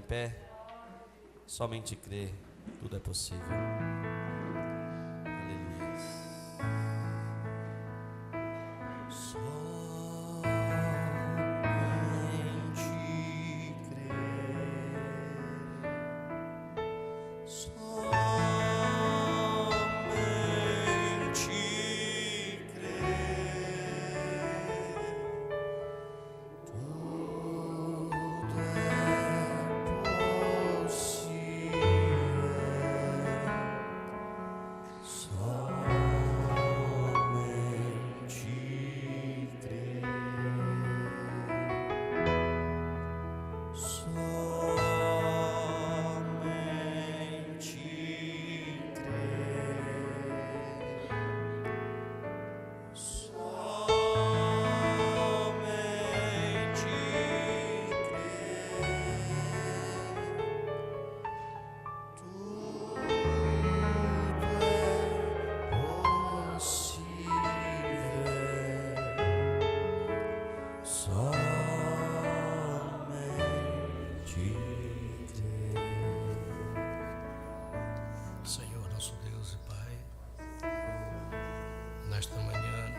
pé. Somente crer, tudo é possível. Aleluia. Senhor, nosso Deus e Pai, nesta manhã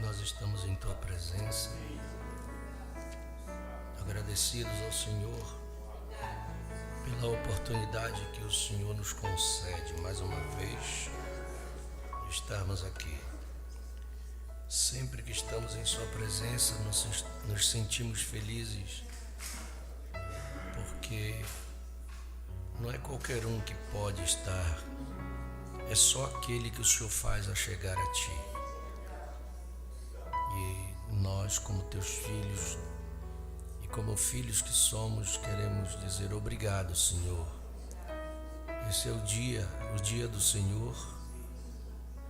nós estamos em Tua presença, agradecidos ao Senhor pela oportunidade que o Senhor nos concede mais uma vez de estarmos aqui. Sempre que estamos em Sua presença, nos sentimos felizes, porque não é qualquer um que pode estar, é só aquele que o Senhor faz a chegar a Ti. E nós, como Teus filhos, e como filhos que somos, queremos dizer obrigado, Senhor. Esse é o dia do Senhor,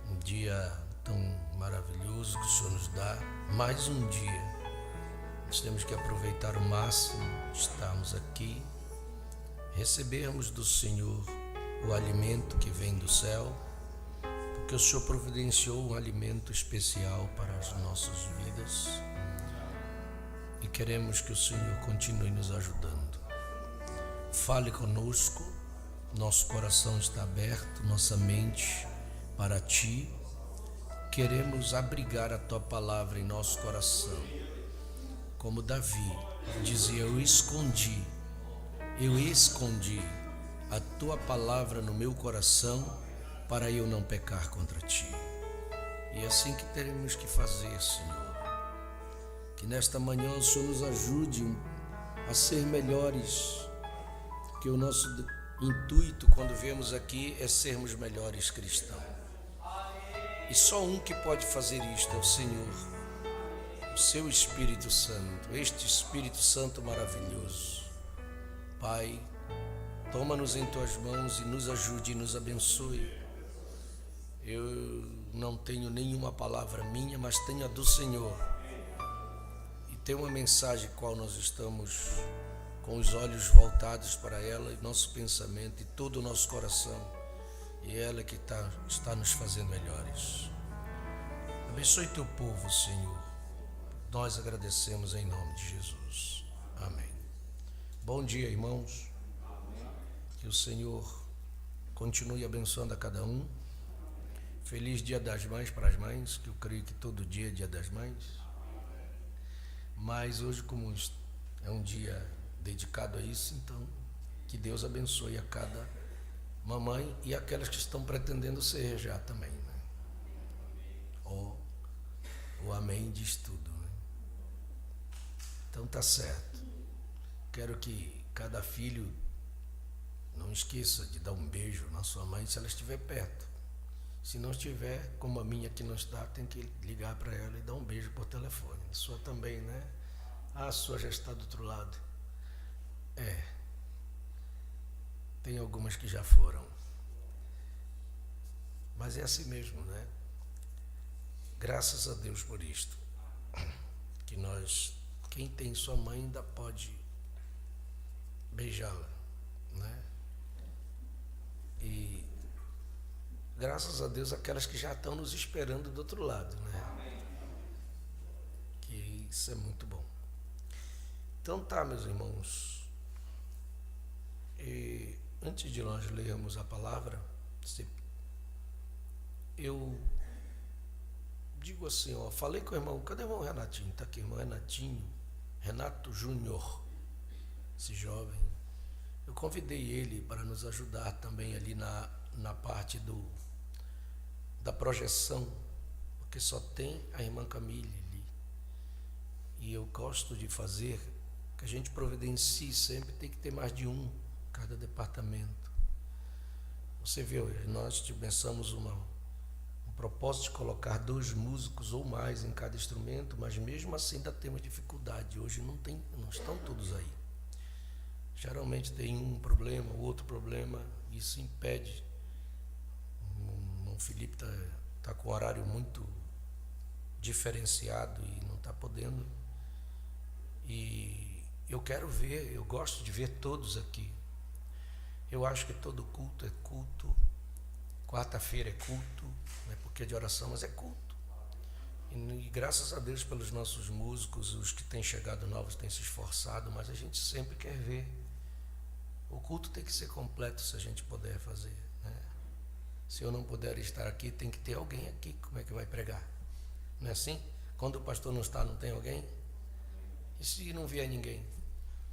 um dia tão maravilhoso que o Senhor nos dá, mais um dia. Nós temos que aproveitar o máximo de estarmos aqui, recebermos do Senhor o alimento que vem do céu, porque o Senhor providenciou um alimento especial para as nossas vidas e queremos que o Senhor continue nos ajudando. Fale conosco, nosso coração está aberto, nossa mente para Ti. Queremos abrigar a Tua palavra em nosso coração. Como Davi dizia, eu escondi a Tua palavra no meu coração para eu não pecar contra Ti. E é assim que teremos que fazer, Senhor. Que nesta manhã o Senhor nos ajude a ser melhores, que o nosso intuito quando viemos aqui é sermos melhores cristãos. E só um que pode fazer isto é o Senhor, o Seu Espírito Santo, este Espírito Santo maravilhoso. Pai, toma-nos em Tuas mãos e nos ajude e nos abençoe. Eu não tenho nenhuma palavra minha, mas tenho a do Senhor. E tem uma mensagem qual nós estamos com os olhos voltados para ela, e nosso pensamento e todo o nosso coração. E ela que está nos fazendo melhores. Abençoe Teu povo, Senhor. Nós agradecemos em nome de Jesus. Amém. Bom dia, irmãos. Que o Senhor continue abençoando a cada um. Feliz Dia das Mães para as mães, que eu creio que todo dia é Dia das Mães. Mas hoje, como é um dia dedicado a isso, então que Deus abençoe a cada mamãe e aquelas que estão pretendendo ser já também, né? O amém diz tudo, né? Então tá certo. Quero que cada filho não esqueça de dar um beijo na sua mãe se ela estiver perto. Se não estiver, como a minha que não está, tem que ligar para ela e dar um beijo por telefone. A sua também, né? A sua já está do outro lado. Tem algumas que já foram. Mas é assim mesmo, né? Graças a Deus por isto. Que quem tem sua mãe ainda pode beijá-la, né? E graças a Deus aquelas que já estão nos esperando do outro lado, né? Que isso é muito bom. Então tá, meus irmãos, E antes de nós lermos a palavra, eu digo assim, falei com o irmão, cadê o irmão Renatinho? Está aqui, irmão Renatinho, Renato Júnior, esse jovem. Eu convidei ele para nos ajudar também ali na parte da projeção, porque só tem a irmã Camille ali. E eu gosto de fazer, que a gente providencie sempre, tem que ter mais de um, cada departamento. Você viu, nós pensamos um propósito de colocar 2 músicos ou mais em cada instrumento, mas mesmo assim ainda temos dificuldade. Hoje não estão todos aí. Geralmente tem um problema, outro problema, isso impede. O irmão Felipe está com um horário muito diferenciado e não está podendo. E eu quero ver, eu gosto de ver todos aqui. Eu acho que todo culto é culto, quarta-feira é culto, não é porque é de oração, mas é culto. E graças a Deus pelos nossos músicos, os que têm chegado novos têm se esforçado, mas a gente sempre quer ver. O culto tem que ser completo se a gente puder fazer, né? Se eu não puder estar aqui, tem que ter alguém aqui. Como é que vai pregar? Não é assim? Quando o pastor não está, não tem alguém? E se não vier ninguém?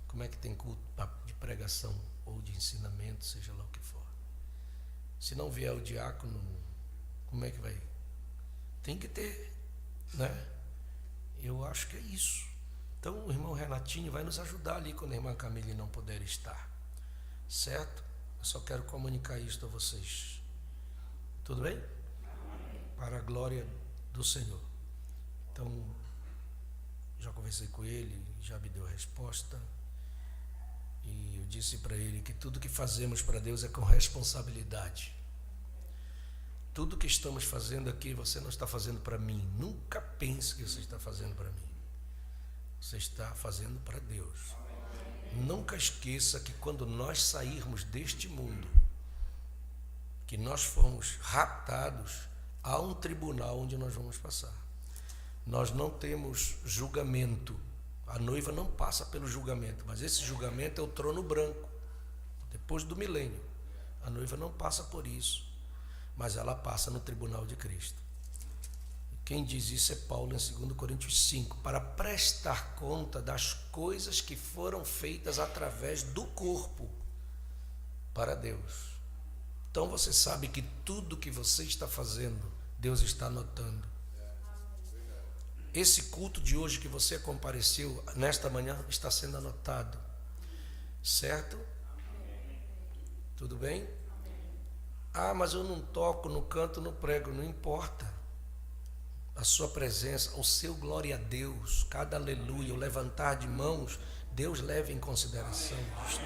Como é que tem culto de pregação ou de ensinamento, seja lá o que for? Se não vier o diácono, como é que vai? Tem que ter, né? Eu acho que é isso. Então o irmão Renatinho vai nos ajudar ali quando a irmã Camille não puder estar. Certo? Eu só quero comunicar isto a vocês. Tudo bem? Para a glória do Senhor. Então, já conversei com ele, já me deu a resposta. E eu disse para ele que tudo que fazemos para Deus é com responsabilidade. Tudo que estamos fazendo aqui, você não está fazendo para mim. Nunca pense que você está fazendo para mim. Você está fazendo para Deus. Nunca esqueça que quando nós sairmos deste mundo, que nós formos raptados, há um tribunal onde nós vamos passar. Nós não temos julgamento. A noiva não passa pelo julgamento, mas esse julgamento é o trono branco, depois do milênio. A noiva não passa por isso, mas ela passa no tribunal de Cristo. Quem diz isso é Paulo em 2 Coríntios 5, para prestar conta das coisas que foram feitas através do corpo para Deus. Então você sabe que tudo que você está fazendo, Deus está anotando. Esse culto de hoje que você compareceu nesta manhã está sendo anotado. Certo? Tudo bem? Ah, mas eu não toco, não canto, não prego, não importa. A sua presença, o seu glória a Deus, cada aleluia, o levantar de mãos, Deus leva em consideração isto.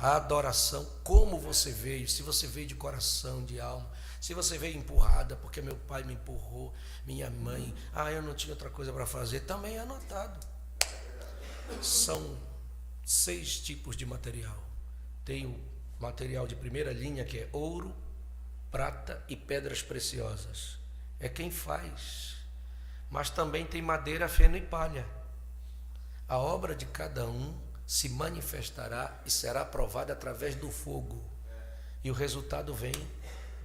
A adoração, como você veio, se você veio de coração, de alma, se você veio empurrada, porque meu pai me empurrou, minha mãe, eu não tinha outra coisa para fazer, também é anotado. São 6 tipos de material. Tem o material de primeira linha, que é ouro, prata e pedras preciosas. É quem faz. Mas também tem madeira, feno e palha. A obra de cada um se manifestará e será provada através do fogo. E o resultado vem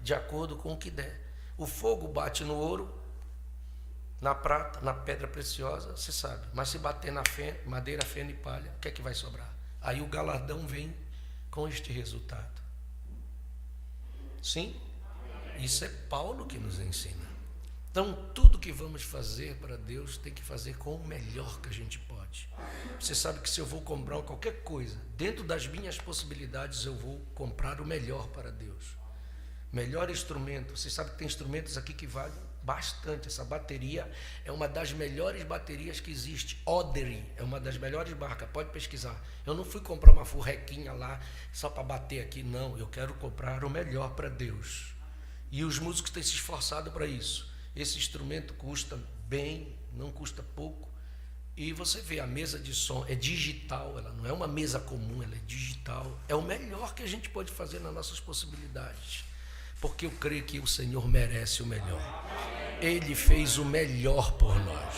de acordo com o que der. O fogo bate no ouro, na prata, na pedra preciosa, você sabe. Mas se bater na madeira, feno e palha, o que é que vai sobrar? Aí o galardão vem com este resultado. Sim? Isso é Paulo que nos ensina. Então, tudo que vamos fazer para Deus tem que fazer com o melhor que a gente pode. Você sabe que se eu vou comprar qualquer coisa, dentro das minhas possibilidades, eu vou comprar o melhor para Deus. Melhor instrumento. Você sabe que tem instrumentos aqui que valem bastante. Essa bateria é uma das melhores baterias que existe. Odery é uma das melhores marcas. Pode pesquisar. Eu não fui comprar uma furrequinha lá só para bater aqui. Não, eu quero comprar o melhor para Deus. E os músicos têm se esforçado para isso. Esse instrumento custa bem, não custa pouco. E você vê, a mesa de som é digital, ela não é uma mesa comum, ela é digital. É o melhor que a gente pode fazer nas nossas possibilidades. Porque eu creio que o Senhor merece o melhor. Ele fez o melhor por nós.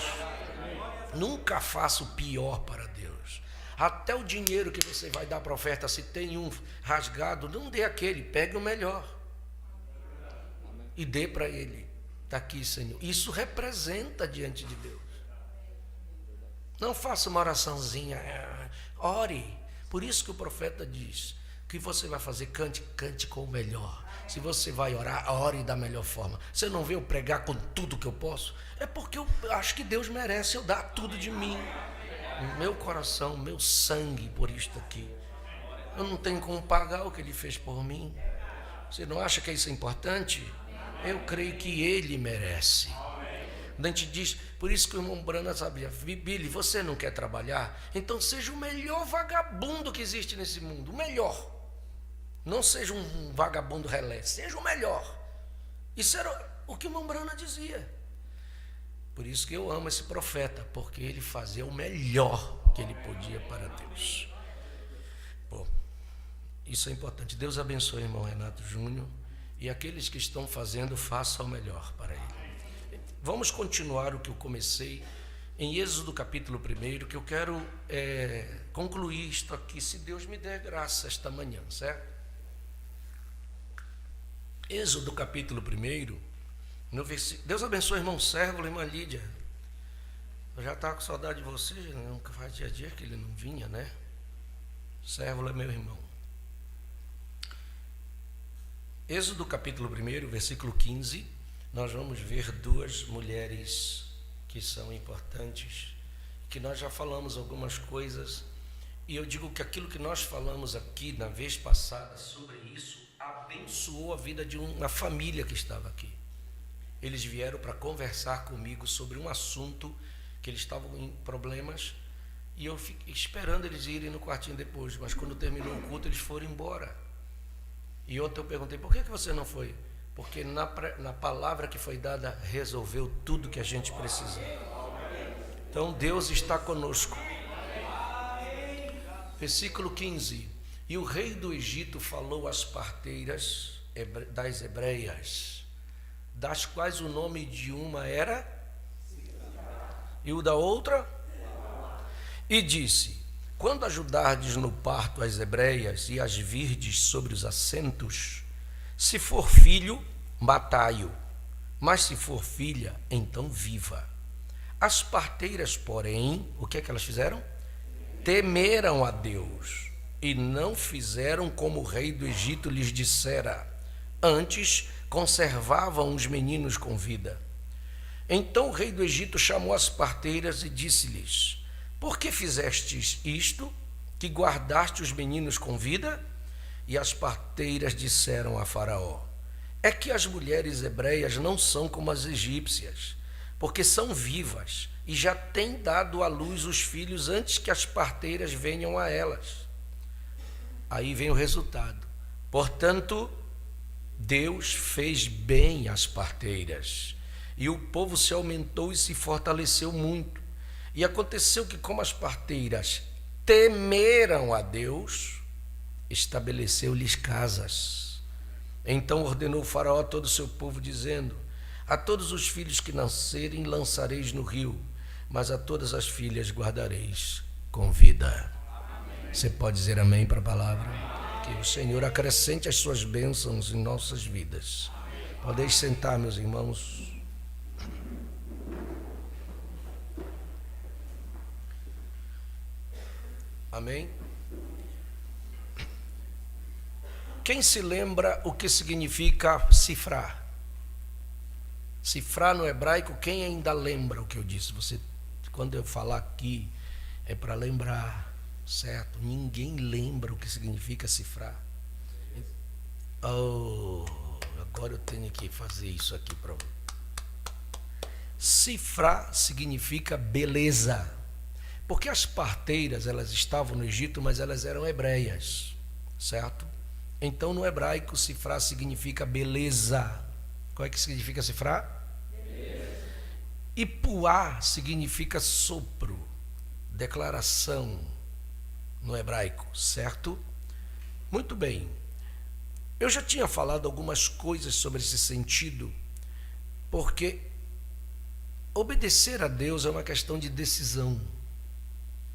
Nunca faça o pior para Deus. Até o dinheiro que você vai dar para a oferta, se tem um rasgado, não dê aquele, pegue o melhor e dê para ele. Está aqui, Senhor. Isso representa diante de Deus. Não faça uma oraçãozinha, ore. Por isso que o profeta diz: o que você vai fazer, cante com o melhor. Se você vai orar, ore da melhor forma. Você não vê eu pregar com tudo que eu posso? É porque eu acho que Deus merece eu dar tudo de mim. Meu coração, meu sangue por isto aqui. Eu não tenho como pagar o que Ele fez por mim. Você não acha que isso é importante? Eu creio que Ele merece. A gente diz, por isso que o irmão Brana sabia: Billy, você não quer trabalhar? Então seja o melhor vagabundo que existe nesse mundo, o melhor. Não seja um vagabundo relé, seja o melhor. Isso era o que o irmão Brana dizia. Por isso que eu amo esse profeta, porque ele fazia o melhor que ele podia para Deus. Bom, isso é importante. Deus abençoe o irmão Renato Júnior, e aqueles que estão fazendo, façam o melhor para ele. Vamos continuar o que eu comecei em Êxodo capítulo 1, que eu quero concluir isto aqui, se Deus me der graça esta manhã, certo? Êxodo capítulo 1, no versículo. Deus abençoe o irmão Sérvulo, irmã Lídia. Eu já estava com saudade de você, nunca faz dia que ele não vinha, né? Sérvulo é meu irmão. Êxodo capítulo 1, versículo 15. Nós vamos ver duas mulheres que são importantes, que nós já falamos algumas coisas, e eu digo que aquilo que nós falamos aqui na vez passada sobre isso abençoou a vida de uma família que estava aqui. Eles vieram para conversar comigo sobre um assunto que eles estavam em problemas, e eu fiquei esperando eles irem no quartinho depois, mas quando terminou o culto eles foram embora. E ontem eu perguntei: por que você não foi? Porque na palavra que foi dada, resolveu tudo que a gente precisa. Então Deus está conosco. Versículo 15. E o rei do Egito falou às parteiras das hebreias, das quais o nome de uma era e o da outra, e disse: quando ajudardes no parto as hebreias e as virdes sobre os assentos, se for filho, matai-o, mas se for filha, então viva. As parteiras, porém, o que é que elas fizeram? Temeram a Deus e não fizeram como o rei do Egito lhes dissera, antes conservavam os meninos com vida. Então o rei do Egito chamou as parteiras e disse-lhes: por que fizestes isto, que guardaste os meninos com vida? E as parteiras disseram a Faraó: é que as mulheres hebreias não são como as egípcias, porque são vivas e já têm dado à luz os filhos antes que as parteiras venham a elas. Aí vem o resultado. Portanto, Deus fez bem às parteiras, e o povo se aumentou e se fortaleceu muito. E aconteceu que, como as parteiras temeram a Deus, estabeleceu-lhes casas. Então ordenou o Faraó a todo o seu povo, dizendo: a todos os filhos que nascerem lançareis no rio, mas a todas as filhas guardareis com vida. Amém. Você pode dizer amém para a palavra? Que o Senhor acrescente as suas bênçãos em nossas vidas. Podeis sentar, meus irmãos. Amém? Quem se lembra o que significa cifrar? Cifrar no hebraico, quem ainda lembra o que eu disse? Você, quando eu falar aqui, é para lembrar, certo? Ninguém lembra o que significa cifrar. Oh, agora eu tenho que fazer isso aqui para você. Cifrar significa beleza. Porque as parteiras, elas estavam no Egito, mas elas eram hebreias, certo? Então, no hebraico, cifrar significa beleza. Qual é que significa cifrar? Beleza. E puá significa sopro, declaração, no hebraico, certo? Muito bem. Eu já tinha falado algumas coisas sobre esse sentido, porque obedecer a Deus é uma questão de decisão,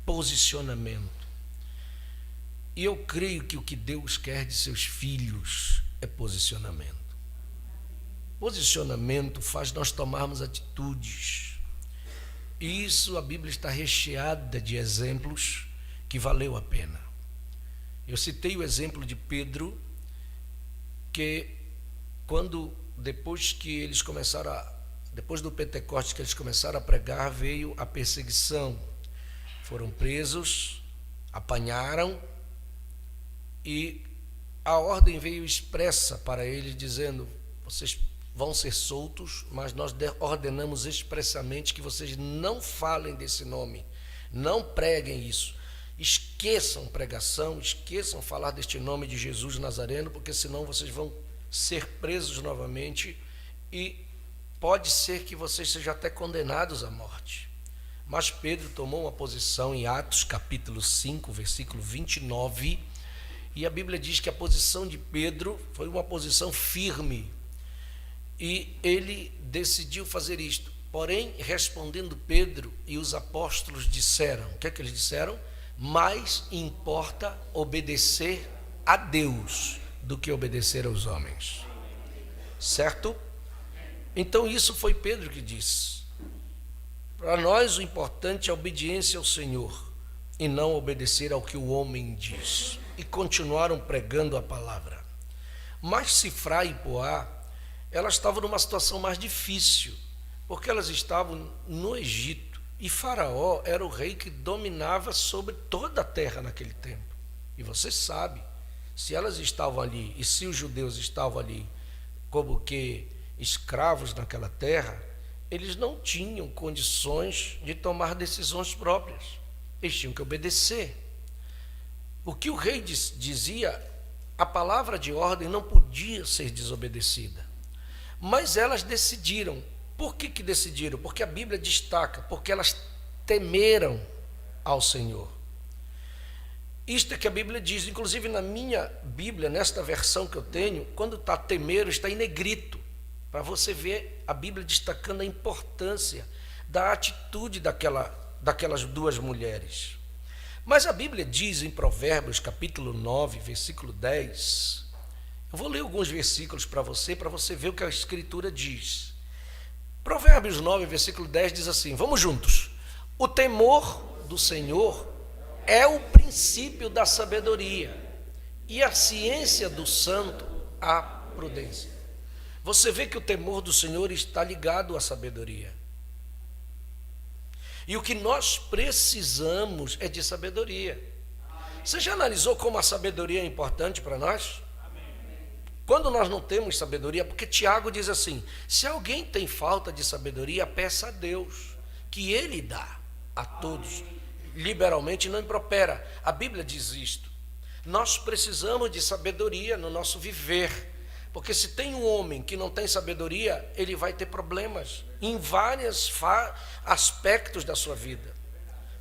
posicionamento. E eu creio que o que Deus quer de seus filhos é posicionamento. Posicionamento faz nós tomarmos atitudes. E isso a Bíblia está recheada de exemplos que valeu a pena. Eu citei o exemplo de Pedro, que depois do Pentecostes que eles começaram a pregar, veio a perseguição. Foram presos, apanharam, e a ordem veio expressa para eles, dizendo: vocês vão ser soltos, mas nós ordenamos expressamente que vocês não falem desse nome, não preguem isso, esqueçam pregação, esqueçam falar deste nome de Jesus Nazareno, porque senão vocês vão ser presos novamente e pode ser que vocês sejam até condenados à morte. Mas Pedro tomou uma posição em Atos capítulo 5, versículo 29, e a Bíblia diz que a posição de Pedro foi uma posição firme, e ele decidiu fazer isto. Porém, respondendo Pedro e os apóstolos disseram, o que é que eles disseram? Mais importa obedecer a Deus do que obedecer aos homens. Certo? Então isso foi Pedro que disse. Para nós o importante é a obediência ao Senhor e não obedecer ao que o homem diz. E continuaram pregando a palavra. Mas Sifra e Poá, elas estavam numa situação mais difícil, porque elas estavam no Egito, e Faraó era o rei que dominava sobre toda a terra naquele tempo. E você sabe, se elas estavam ali, e se os judeus estavam ali como que escravos naquela terra, eles não tinham condições de tomar decisões próprias, eles tinham que obedecer. O que o rei dizia, a palavra de ordem não podia ser desobedecida. Mas elas decidiram. Por que decidiram? Porque a Bíblia destaca, porque elas temeram ao Senhor. Isto é que a Bíblia diz, inclusive na minha Bíblia, nesta versão que eu tenho, quando está temer, está em negrito, para você ver a Bíblia destacando a importância da atitude daquelas duas mulheres. Mas a Bíblia diz em Provérbios, capítulo 9, versículo 10, eu vou ler alguns versículos para você ver o que a Escritura diz. Provérbios 9, versículo 10 diz assim, vamos juntos. O temor do Senhor é o princípio da sabedoria, e a ciência do santo a prudência. Você vê que o temor do Senhor está ligado à sabedoria. E o que nós precisamos é de sabedoria. Você já analisou como a sabedoria é importante para nós? Quando nós não temos sabedoria, porque Tiago diz assim, se alguém tem falta de sabedoria, peça a Deus, que Ele dá a todos, liberalmente não impropera. A Bíblia diz isto. Nós precisamos de sabedoria no nosso viver, porque se tem um homem que não tem sabedoria, ele vai ter problemas em vários aspectos da sua vida.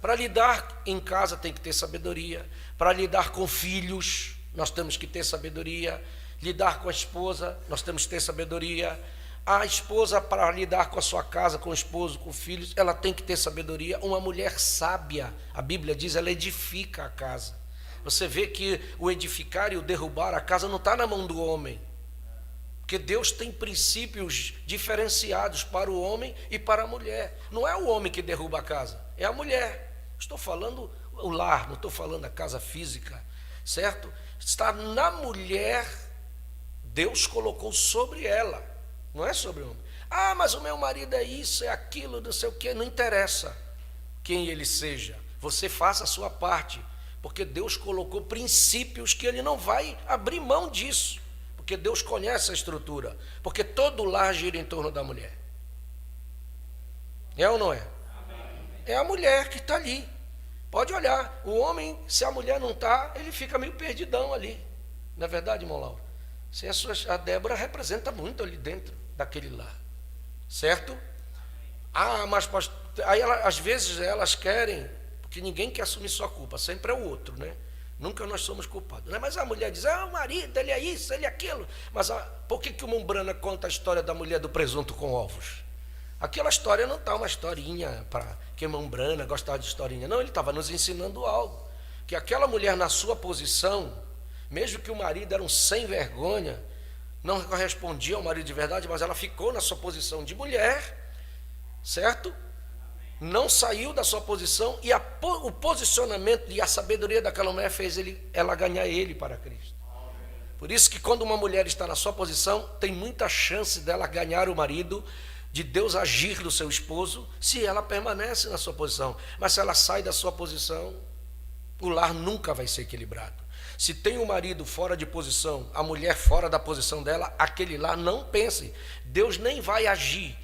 Para lidar em casa tem que ter sabedoria, para lidar com filhos nós temos que ter sabedoria, lidar com a esposa nós temos que ter sabedoria, a esposa para lidar com a sua casa, com o esposo, com filhos, ela tem que ter sabedoria. Uma mulher sábia, a Bíblia diz, ela edifica a casa. Você vê que o edificar e o derrubar a casa não está na mão do homem, porque Deus tem princípios diferenciados para o homem e para a mulher. Não é o homem que derruba a casa, é a mulher. Estou falando o lar, não estou falando a casa física, certo? Está na mulher, Deus colocou sobre ela, não é sobre o homem. Ah, mas o meu marido é isso, é aquilo, não sei o quê. Não interessa quem ele seja, você faça a sua parte, porque Deus colocou princípios que ele não vai abrir mão disso. Porque Deus conhece a estrutura, porque todo lar gira em torno da mulher. É ou não é? É a mulher que está ali. Pode olhar, o homem, se a mulher não está, ele fica meio perdidão ali. Não é verdade, irmão Lauro? A Débora representa muito ali dentro daquele lar. Certo? Ah, mas aí às vezes elas querem, porque ninguém quer assumir sua culpa, sempre é o outro, né? Nunca nós somos culpados, né? Mas a mulher diz, o marido, ele é isso, ele é aquilo. Mas por que o Mombrana conta a história da mulher do presunto com ovos? Aquela história não está uma historinha para que Mombrana gostava de historinha. Não, ele estava nos ensinando algo. que aquela mulher na sua posição, mesmo que o marido era um sem vergonha, não correspondia ao marido de verdade, mas ela ficou na sua posição de mulher, certo? Não saiu da sua posição, e o posicionamento e a sabedoria daquela mulher fez ela ganhar ele para Cristo. Por isso que quando uma mulher está na sua posição, tem muita chance dela ganhar o marido, de Deus agir no seu esposo, se ela permanece na sua posição. Mas se ela sai da sua posição, o lar nunca vai ser equilibrado. Se tem o marido fora de posição, a mulher fora da posição dela, aquele lar, não pense, Deus nem vai agir,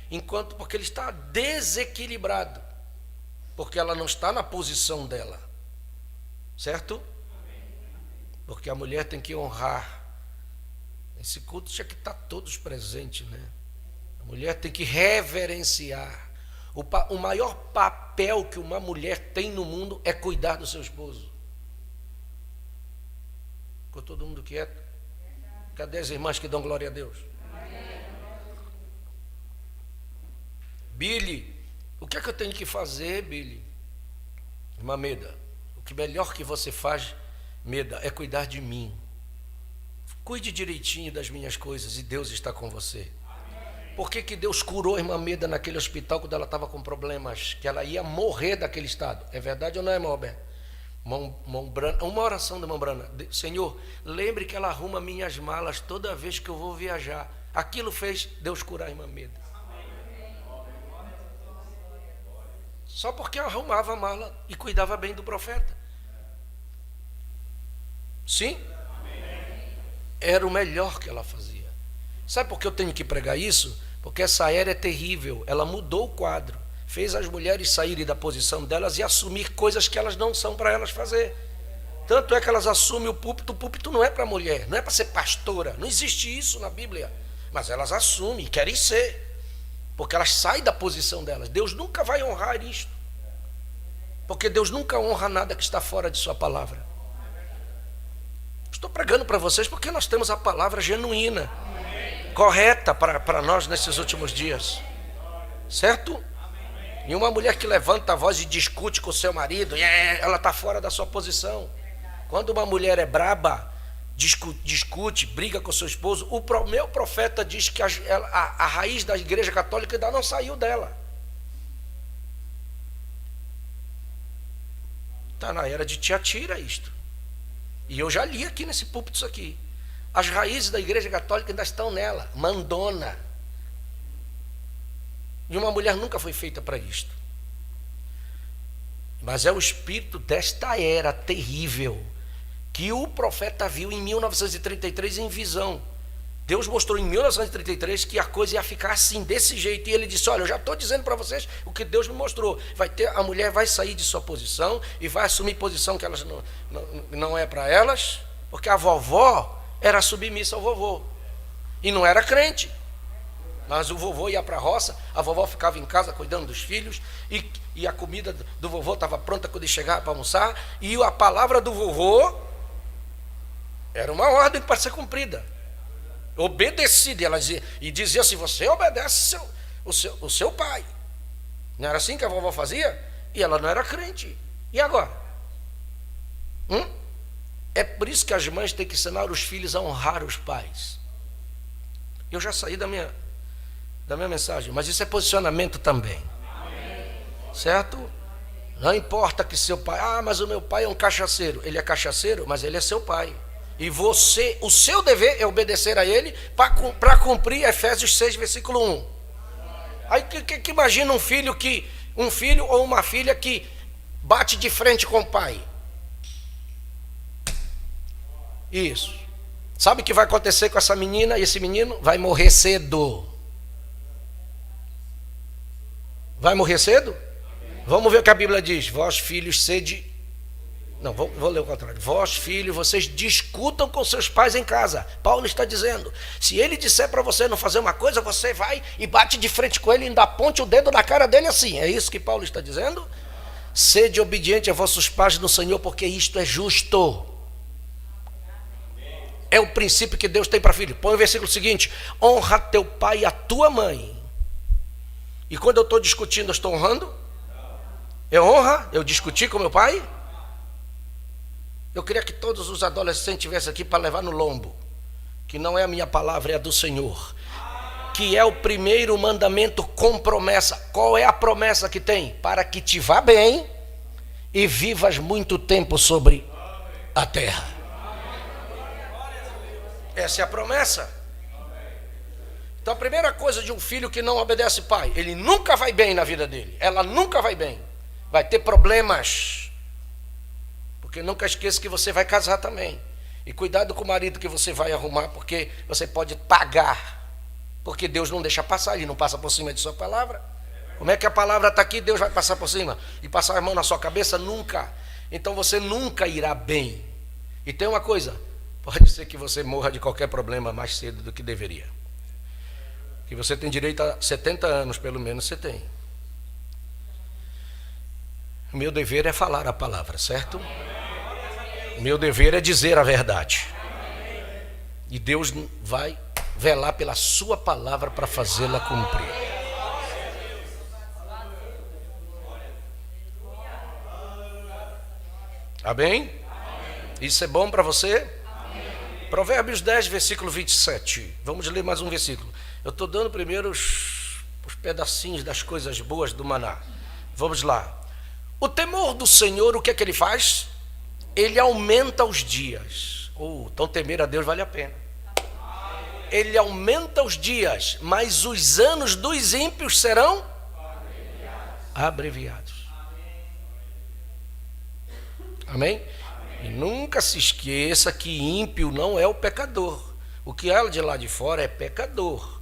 porque ele está desequilibrado, porque ela não está na posição dela, certo? Porque a mulher tem que honrar. Esse culto tinha que estar todos presentes, né? A mulher tem que reverenciar. O maior papel que uma mulher tem no mundo é cuidar do seu esposo. Ficou todo mundo quieto? Cadê as irmãs que dão glória a Deus? Billy, o que é que eu tenho que fazer, Billy? Irmã Meda, o que melhor que você faz, Meda, é cuidar de mim. Cuide direitinho das minhas coisas e Deus está com você. Por que Deus curou a irmã Meda naquele hospital quando ela estava com problemas, que ela ia morrer daquele estado? É verdade ou não é, irmão Alberto? Uma oração da irmã Brana: Senhor, lembre que ela arruma minhas malas toda vez que eu vou viajar. Aquilo fez Deus curar a irmã Meda. Só porque ela arrumava a mala e cuidava bem do profeta. Sim? Era o melhor que ela fazia. Sabe por que eu tenho que pregar isso? Porque essa era é terrível. Ela mudou o quadro, fez as mulheres saírem da posição delas e assumir coisas que elas não são para elas fazer. Tanto é que elas assumem o púlpito não é para mulher, não é para ser pastora, não existe isso na Bíblia, mas elas assumem, querem ser, porque elas saem da posição delas. Deus nunca vai honrar isto, porque Deus nunca honra nada que está fora de sua palavra. Estou pregando para vocês porque nós temos a palavra genuína, correta para nós nesses últimos dias, certo? E uma mulher que levanta a voz e discute com o seu marido, ela está fora da sua posição. Quando uma mulher é braba, discute, briga com seu esposo, meu profeta diz que a raiz da igreja católica ainda não saiu dela. Está na era de Tiatira isto. E eu já li aqui nesse púlpito isso aqui. As raízes da igreja católica ainda estão nela, mandona. E uma mulher nunca foi feita para isto. Mas é o espírito desta era terrível que o profeta viu em 1933 em visão. Deus mostrou em 1933 que a coisa ia ficar assim, desse jeito. E ele disse: olha, eu já estou dizendo para vocês o que Deus me mostrou. A mulher vai sair de sua posição e vai assumir posição que elas não é para elas, porque a vovó era submissa ao vovô e não era crente. Mas o vovô ia para a roça, a vovó ficava em casa cuidando dos filhos, e a comida do vovô estava pronta quando ele chegava para almoçar, e a palavra do vovô era uma ordem para ser cumprida, obedecida. Ela dizia assim: você obedece o seu pai. Não era assim que a vovó fazia? E ela não era crente. E agora? É por isso que as mães têm que ensinar os filhos a honrar os pais. Eu já saí da minha mensagem, mas isso é posicionamento também. Certo? Não importa que seu pai, mas o meu pai é um cachaceiro. Ele é cachaceiro, mas ele é seu pai. E você, o seu dever é obedecer a ele para cumprir Efésios 6, versículo 1. Aí que imagina um filho ou uma filha que bate de frente com o pai. Isso. Sabe o que vai acontecer com essa menina e esse menino? Vai morrer cedo. Vai morrer cedo? Vamos ver o que a Bíblia diz. Vós, filhos, sede... Não, vou ler o contrário. Vós, filhos, vocês discutam com seus pais em casa. Paulo está dizendo: se ele disser para você não fazer uma coisa, você vai e bate de frente com ele e ainda aponte o dedo na cara dele assim. É isso que Paulo está dizendo? Sede obediente a vossos pais no Senhor, porque isto é justo. É o princípio que Deus tem para filho. Põe o versículo seguinte: honra teu pai e a tua mãe. E quando eu estou discutindo, eu estou honrando? Eu honro? Eu discuti com meu pai? Eu queria que todos os adolescentes estivessem aqui para levar no lombo, que não é a minha palavra, é a do Senhor, que é o primeiro mandamento com promessa. Qual é a promessa que tem? Para que te vá bem e vivas muito tempo sobre a terra. Essa é a promessa. Então a primeira coisa de um filho que não obedece pai, ele nunca vai bem na vida dele, ela nunca vai bem, vai ter problemas. Porque nunca esqueça que você vai casar também. E cuidado com o marido que você vai arrumar, porque você pode pagar. Porque Deus não deixa passar, Ele não passa por cima de sua palavra. Como é que a palavra está aqui, Deus vai passar por cima? E passar a mão na sua cabeça? Nunca. Então você nunca irá bem. E tem uma coisa, pode ser que você morra de qualquer problema mais cedo do que deveria. Que você tem direito a 70 anos, pelo menos você tem. O meu dever é falar a palavra, certo? O meu dever é dizer a verdade. E Deus vai velar pela sua palavra para fazê-la cumprir. Amém? Isso é bom para você? Provérbios 10, versículo 27. Vamos ler mais um versículo. Eu estou dando primeiro os pedacinhos das coisas boas do maná. Vamos lá. O temor do Senhor, o que é que ele faz? Ele aumenta os dias. Então temer a Deus vale a pena. Ele aumenta os dias, mas os anos dos ímpios serão abreviados. Amém? E nunca se esqueça que ímpio não é o pecador. O que há de lá de fora é pecador.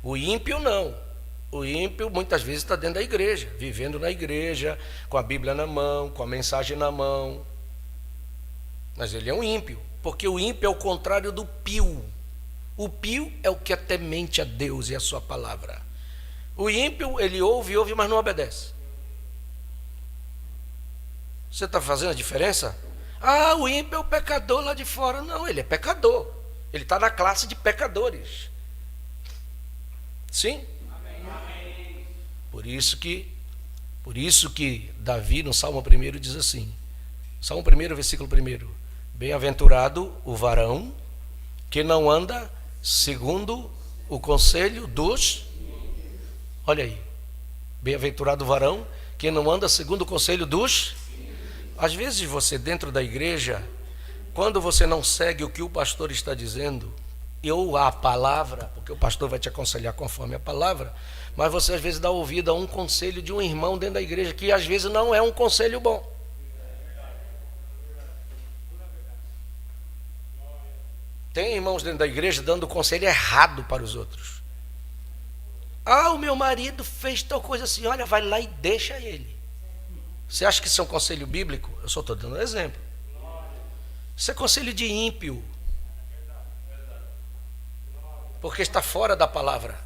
O ímpio não. O ímpio muitas vezes está dentro da igreja, vivendo na igreja, com a Bíblia na mão, com a mensagem na mão. Mas ele é um ímpio, porque o ímpio é o contrário do pio. O pio é o que é temente a Deus e a sua palavra. O ímpio, ele ouve, mas não obedece. Você está fazendo a diferença? O ímpio é o pecador lá de fora. Não, ele é pecador. Ele está na classe de pecadores. Sim? Amém. Por isso que Davi, no Salmo 1, diz assim. Salmo 1, versículo 1. Bem-aventurado o varão que não anda segundo o conselho dos... Olha aí. Bem-aventurado o varão que não anda segundo o conselho dos... Às vezes você dentro da igreja, quando você não segue o que o pastor está dizendo, ou a palavra, porque o pastor vai te aconselhar conforme a palavra, mas você às vezes dá ouvido a um conselho de um irmão dentro da igreja, que às vezes não é um conselho bom. Tem irmãos dentro da igreja dando conselho errado para os outros. O meu marido fez tal coisa assim, olha, vai lá e deixa ele. Você acha que isso é um conselho bíblico? Eu só estou dando um exemplo. Isso é conselho de ímpio. Porque está fora da palavra.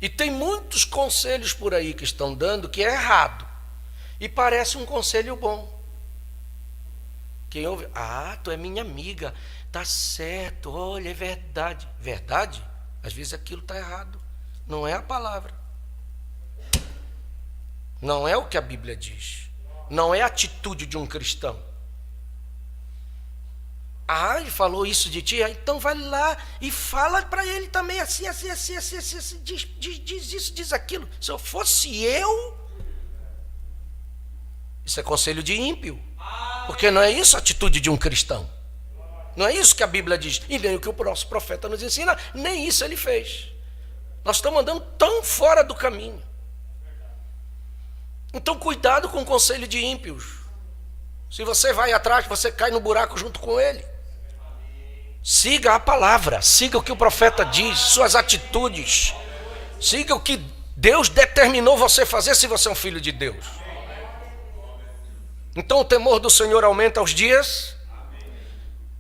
E tem muitos conselhos por aí que estão dando que é errado. E parece um conselho bom. Quem ouve, tu é minha amiga, tá certo, olha, é verdade. Verdade? Às vezes aquilo está errado. Não é a palavra. Não é o que a Bíblia diz. Não é a atitude de um cristão. Ele falou isso de ti, então vai lá e fala para ele também assim, diz isso, diz aquilo. Se eu fosse eu, isso é conselho de ímpio. Porque não é isso a atitude de um cristão. Não é isso que a Bíblia diz. E nem o que o nosso profeta nos ensina, nem isso ele fez. Nós estamos andando tão fora do caminho. Então cuidado com o conselho de ímpios. Se você vai atrás, você cai no buraco junto com ele. Siga a palavra, siga o que o profeta diz, suas atitudes. Siga o que Deus determinou você fazer se você é um filho de Deus. Então o temor do Senhor aumenta aos dias,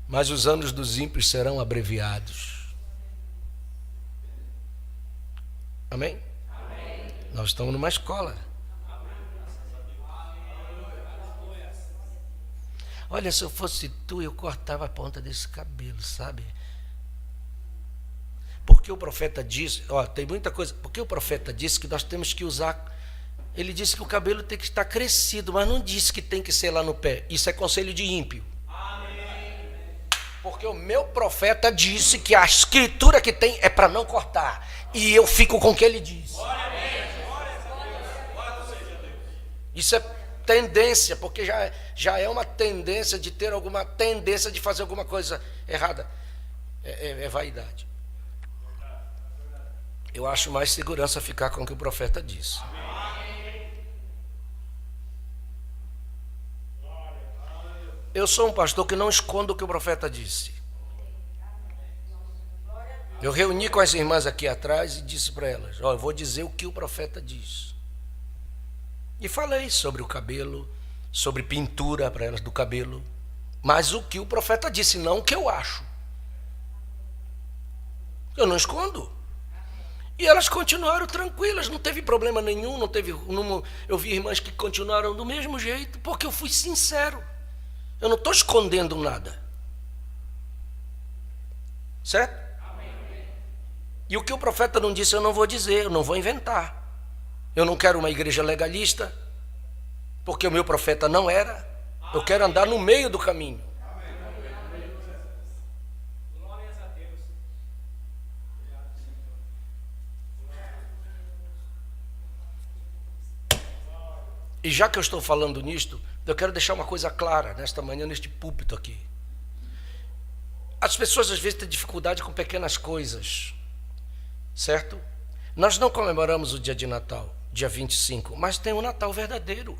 mas os anos dos ímpios serão abreviados. Amém? Nós estamos numa escola. Olha, se eu fosse tu, eu cortava a ponta desse cabelo, sabe? Porque o profeta diz, tem muita coisa, porque o profeta disse que nós temos que usar Ele disse que o cabelo tem que estar crescido, mas não disse que tem que ser lá no pé. Isso é conselho de ímpio. Porque o meu profeta disse que a escritura que tem é para não cortar. E eu fico com o que ele diz. Isso é tendência, porque já é uma tendência de ter alguma tendência de fazer alguma coisa errada. É vaidade. Eu acho mais segurança ficar com o que o profeta disse. Eu sou um pastor que não escondo o que o profeta disse. Eu reuni com as irmãs aqui atrás e disse para elas: eu vou dizer o que o profeta diz. E falei sobre o cabelo, sobre pintura para elas do cabelo, mas o que o profeta disse, não o que eu acho. Eu não escondo. E elas continuaram tranquilas, não teve problema nenhum, eu vi irmãs que continuaram do mesmo jeito, porque eu fui sincero. Eu não estou escondendo nada. Certo? E o que o profeta não disse, eu não vou dizer, eu não vou inventar. Eu não quero uma igreja legalista, porque o meu profeta não era. Eu quero andar no meio do caminho. E já que eu estou falando nisto, eu quero deixar uma coisa clara nesta manhã, neste púlpito aqui. As pessoas às vezes têm dificuldade com pequenas coisas, certo? Nós não comemoramos o dia de Natal, dia 25, mas tem um Natal verdadeiro.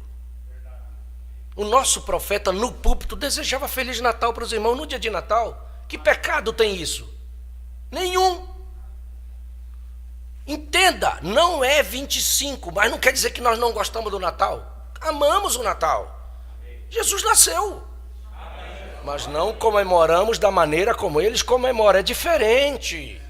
O nosso profeta no púlpito desejava Feliz Natal para os irmãos no dia de Natal. Que pecado tem isso? Nenhum. Entenda, não é 25, mas não quer dizer que nós não gostamos do Natal. Amamos o Natal. Jesus nasceu. Mas não comemoramos da maneira como eles comemoram. É diferente.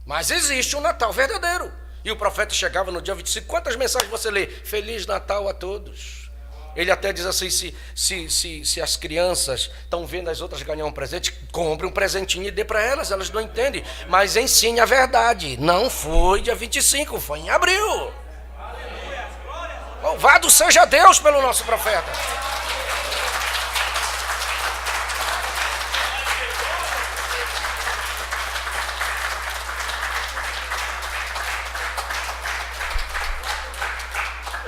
Mas existe um Natal verdadeiro. E o profeta chegava no dia 25. Quantas mensagens você lê? Feliz Natal a todos. Ele até diz assim, se as crianças estão vendo as outras ganhar um presente, compre um presentinho e dê para elas, elas não entendem. Mas ensine a verdade. Não foi dia 25, foi em abril. Louvado seja Deus pelo nosso profeta.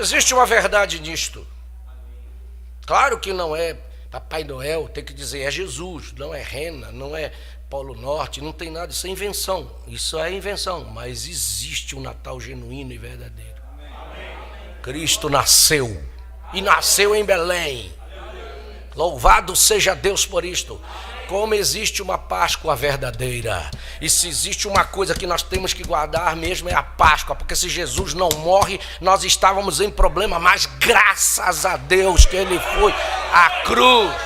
Existe uma verdade nisto. Claro que não é Papai Noel, tem que dizer é Jesus, não é Rena, não é Polo Norte, não tem nada, isso é invenção. Isso é invenção, mas existe um Natal genuíno e verdadeiro. Cristo nasceu, e nasceu em Belém. Louvado seja Deus por isto. Como existe uma Páscoa verdadeira, e se existe uma coisa que nós temos que guardar mesmo é a Páscoa, porque se Jesus não morre, nós estávamos em problema, mas graças a Deus que ele foi à cruz.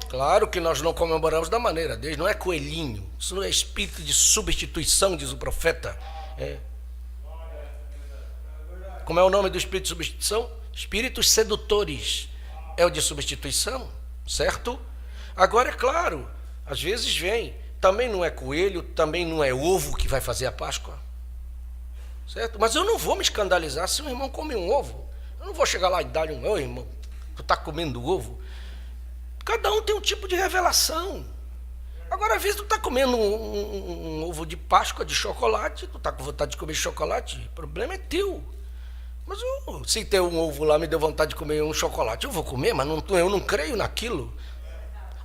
Claro que nós não comemoramos da maneira deles, não é coelhinho, isso não é espírito de substituição, diz o profeta. Como é o nome do espírito de substituição? Espíritos sedutores. É o de substituição, certo? Agora, é claro, às vezes vem, também não é coelho, também não é ovo que vai fazer a Páscoa, certo? Mas eu não vou me escandalizar se um irmão come um ovo. Eu não vou chegar lá e dar um, ô irmão, tu está comendo ovo. Cada um tem um tipo de revelação. Agora, às vezes tu está comendo um ovo de Páscoa, de chocolate, tu está com vontade de comer chocolate, o problema é teu. Mas se ter um ovo lá me deu vontade de comer um chocolate, eu vou comer, mas eu não creio naquilo.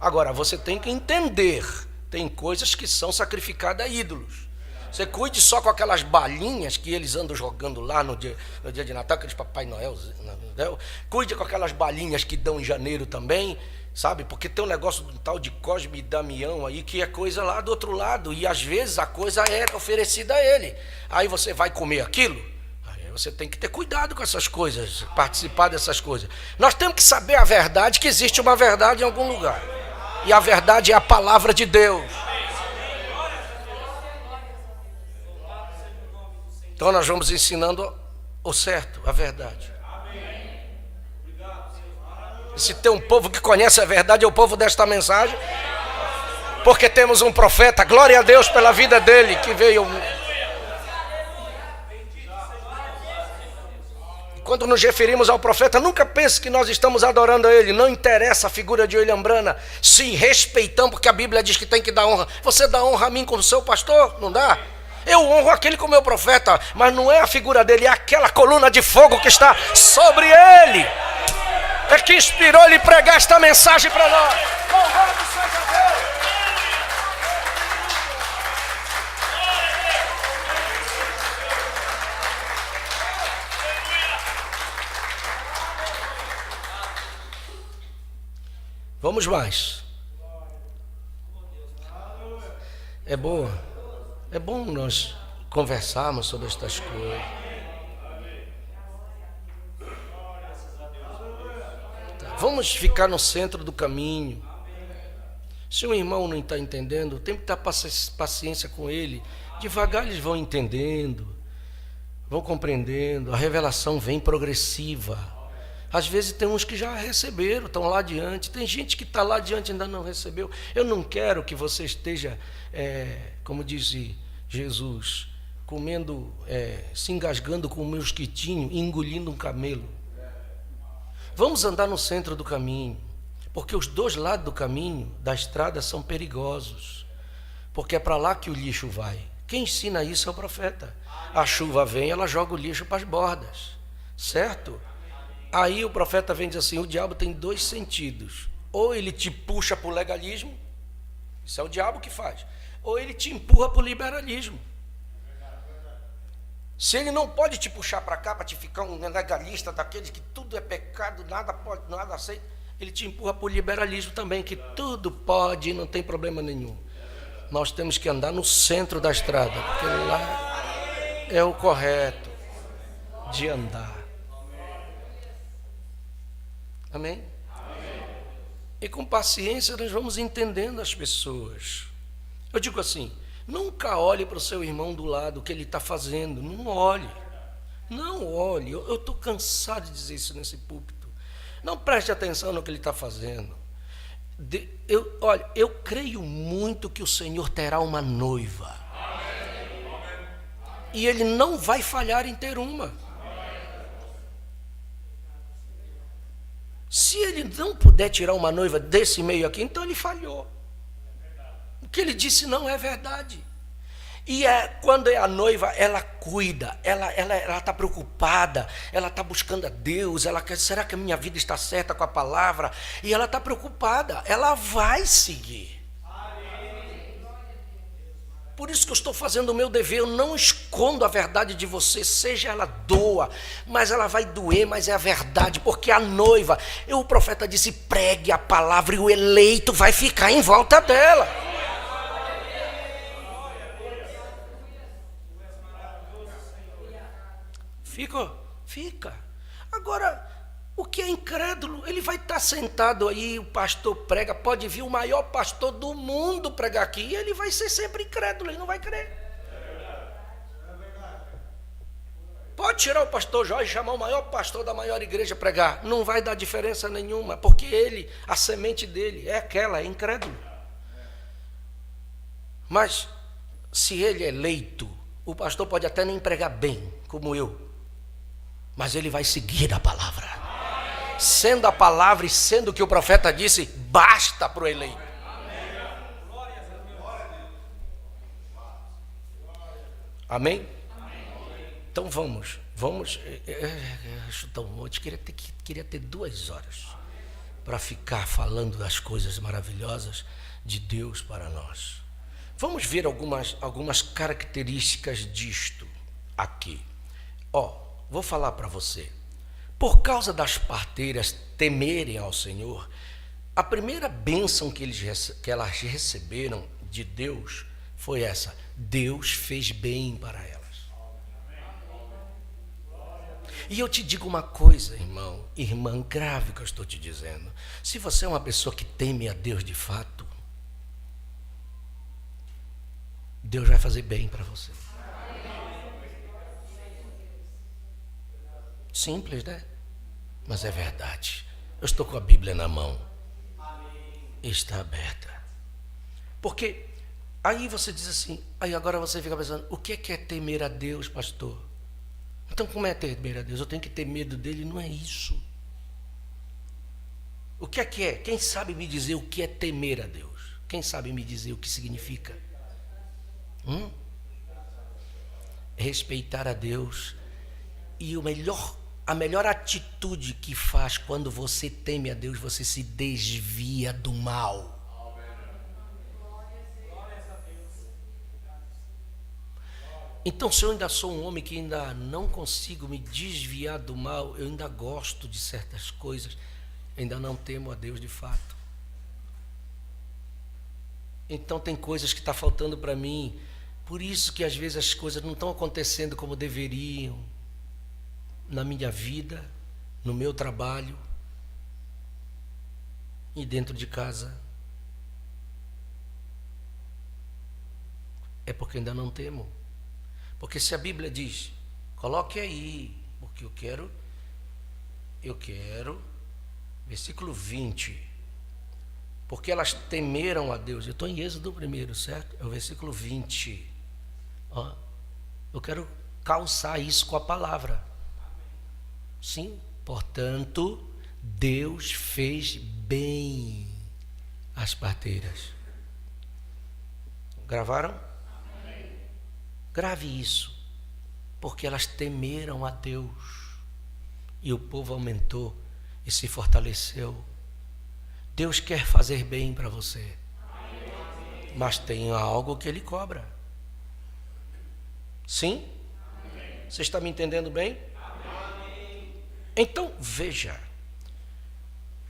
Agora, você tem que entender, tem coisas que são sacrificadas a ídolos. Você cuide só com aquelas balinhas que eles andam jogando lá no dia de Natal, aqueles Papai Noel. Cuide com aquelas balinhas que dão em janeiro também, sabe? Porque tem um negócio do tal de Cosme e Damião aí, que é coisa lá do outro lado, e às vezes a coisa é oferecida a ele. Aí você vai comer aquilo, aí você tem que ter cuidado com essas coisas, participar dessas coisas. Nós temos que saber a verdade, que existe uma verdade em algum lugar. E a verdade é a palavra de Deus. Então nós vamos ensinando o certo, a verdade. E se tem um povo que conhece a verdade, é o povo desta mensagem. porque temos um profeta. Glória a Deus pela vida dele que veio. Quando nos referimos ao profeta, nunca pense que nós estamos adorando a ele. Não interessa a figura de William Branham. Sim, respeitamos, porque a Bíblia diz que tem que dar honra. Você dá honra a mim como seu pastor? Não dá? Eu honro aquele como meu profeta, mas não é a figura dele, é aquela coluna de fogo que está sobre ele. É que inspirou ele pregar esta mensagem para nós. Louvado seja Deus. Vamos mais. É bom nós conversarmos sobre estas coisas. Tá, vamos ficar no centro do caminho. Se um irmão não está entendendo, tem que ter paciência com ele. Devagar eles vão entendendo, vão compreendendo. A revelação vem progressiva. Às vezes tem uns que já receberam, estão lá adiante. Tem gente que está lá adiante e ainda não recebeu. Eu não quero que você esteja, como diz Jesus, comendo, se engasgando com um mosquitinho e engolindo um camelo. Vamos andar no centro do caminho, porque os dois lados do caminho, da estrada, são perigosos. Porque é para lá que o lixo vai. Quem ensina isso é o profeta. A chuva vem, ela joga o lixo para as bordas. Certo? Aí o profeta vem dizer assim, o diabo tem dois sentidos. Ou ele te puxa para o legalismo, isso é o diabo que faz. Ou ele te empurra para o liberalismo. Se ele não pode te puxar para cá, para te ficar um legalista daqueles que tudo é pecado, nada pode, nada aceita, ele te empurra para o liberalismo também, que tudo pode e não tem problema nenhum. Nós temos que andar no centro da estrada, porque lá é o correto de andar. Amém? Amém? E com paciência nós vamos entendendo as pessoas. Eu digo assim, nunca olhe para o seu irmão do lado, o que ele está fazendo. Não olhe. Não olhe. Eu estou cansado de dizer isso nesse púlpito. Não preste atenção no que ele está fazendo. Olha, eu creio muito que o Senhor terá uma noiva. E Ele não vai falhar em ter uma. Se ele não puder tirar uma noiva desse meio aqui, então ele falhou. O que ele disse não é verdade. E quando é a noiva, ela cuida, ela está preocupada, ela está buscando a Deus, ela quer, será que a minha vida está certa com a palavra? E ela está preocupada, ela vai seguir. Por isso que eu estou fazendo o meu dever, eu não escondo a verdade de você, seja ela doa, mas ela vai doer, mas é a verdade, porque a noiva, o profeta disse, pregue a palavra e o eleito vai ficar em volta dela. Fica. Agora, o que é incrédulo, ele vai estar sentado aí, o pastor prega, pode vir o maior pastor do mundo pregar aqui, e ele vai ser sempre incrédulo, ele não vai crer. Pode tirar o pastor Jorge e chamar o maior pastor da maior igreja pregar, não vai dar diferença nenhuma, porque ele, a semente dele é aquela, é incrédulo. Mas, se ele é eleito, o pastor pode até nem pregar bem, como eu, mas ele vai seguir a palavra. Sendo a palavra e sendo o que o profeta disse, basta para o eleito. Amém? Então vamos. Acho tão monte, queria ter 2 horas para ficar falando das coisas maravilhosas de Deus para nós. Vamos ver algumas características disto aqui. Vou falar para você. Por causa das parteiras temerem ao Senhor, a primeira bênção que elas receberam de Deus foi essa: Deus fez bem para elas. E eu te digo uma coisa, irmão, irmã, grave o que eu estou te dizendo. Se você é uma pessoa que teme a Deus de fato, Deus vai fazer bem para você. Simples, né? Mas é verdade. Eu estou com a Bíblia na mão. Está aberta. Porque aí você diz assim, aí agora você fica pensando, o que é temer a Deus, pastor? Então como é temer a Deus? Eu tenho que ter medo dele? Não é isso. O que é? Quem sabe me dizer o que é temer a Deus? Quem sabe me dizer o que significa? Respeitar a Deus. E a melhor atitude que faz quando você teme a Deus, você se desvia do mal. Então, se eu ainda sou um homem que ainda não consigo me desviar do mal, eu ainda gosto de certas coisas, ainda não temo a Deus de fato. Então tem coisas que estão faltando para mim, por isso que às vezes as coisas não estão acontecendo como deveriam, na minha vida, no meu trabalho e dentro de casa. É porque ainda não temo. Porque se a Bíblia diz, coloque aí, porque eu quero, versículo 20, porque elas temeram a Deus. Eu estou em Êxodo 1, certo? É o versículo 20. Ó, eu quero calçar isso com a palavra. Sim, portanto, Deus fez bem as parteiras. Gravaram? Grave isso, porque elas temeram a Deus e o povo aumentou e se fortaleceu. Deus quer fazer bem para você, mas tem algo que Ele cobra. Sim? Você está me entendendo bem? Então veja,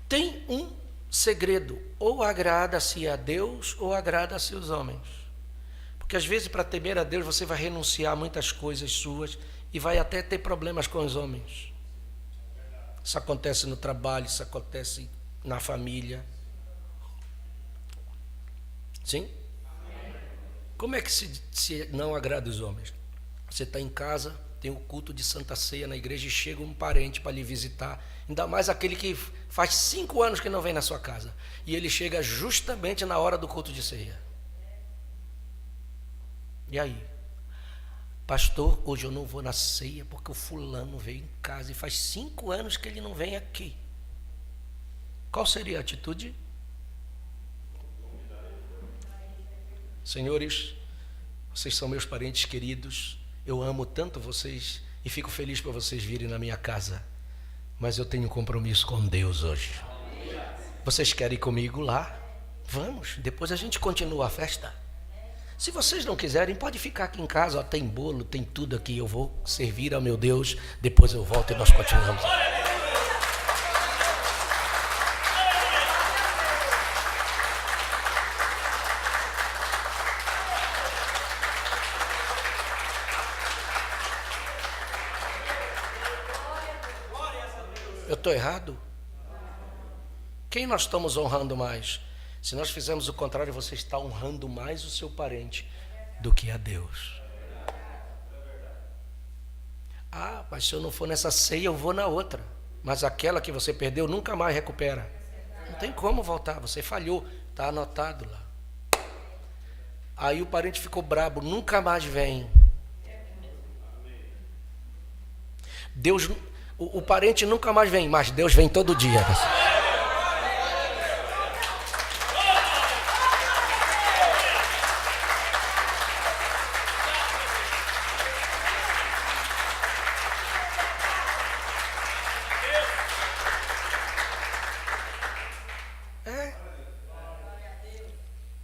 tem um segredo: ou agrada-se a Deus ou agrada-se aos homens. Porque às vezes, para temer a Deus, você vai renunciar a muitas coisas suas e vai até ter problemas com os homens. Isso acontece no trabalho, isso acontece na família. Sim? Como é que se não agrada os homens? Você está em casa, tem o culto de Santa Ceia na igreja e chega um parente para lhe visitar, ainda mais aquele que faz 5 anos que não vem na sua casa, e ele chega justamente na hora do culto de ceia. E aí? Pastor, hoje eu não vou na ceia porque o fulano veio em casa e faz 5 anos que ele não vem aqui. Qual seria a atitude? Senhores, vocês são meus parentes queridos, eu amo tanto vocês e fico feliz por vocês virem na minha casa, mas eu tenho um compromisso com Deus hoje. Vocês querem ir comigo lá? Vamos, depois a gente continua a festa. Se vocês não quiserem, pode ficar aqui em casa, ó, tem bolo, tem tudo aqui, eu vou servir ao meu Deus, depois eu volto e nós continuamos. Eu estou errado? Quem nós estamos honrando mais? Se nós fizermos o contrário, você está honrando mais o seu parente do que a Deus. Ah, mas se eu não for nessa ceia, eu vou na outra. Mas aquela que você perdeu nunca mais recupera. Não tem como voltar, você falhou. Está anotado lá. Aí o parente ficou brabo, nunca mais vem. Deus, o parente nunca mais vem, mas Deus vem todo dia.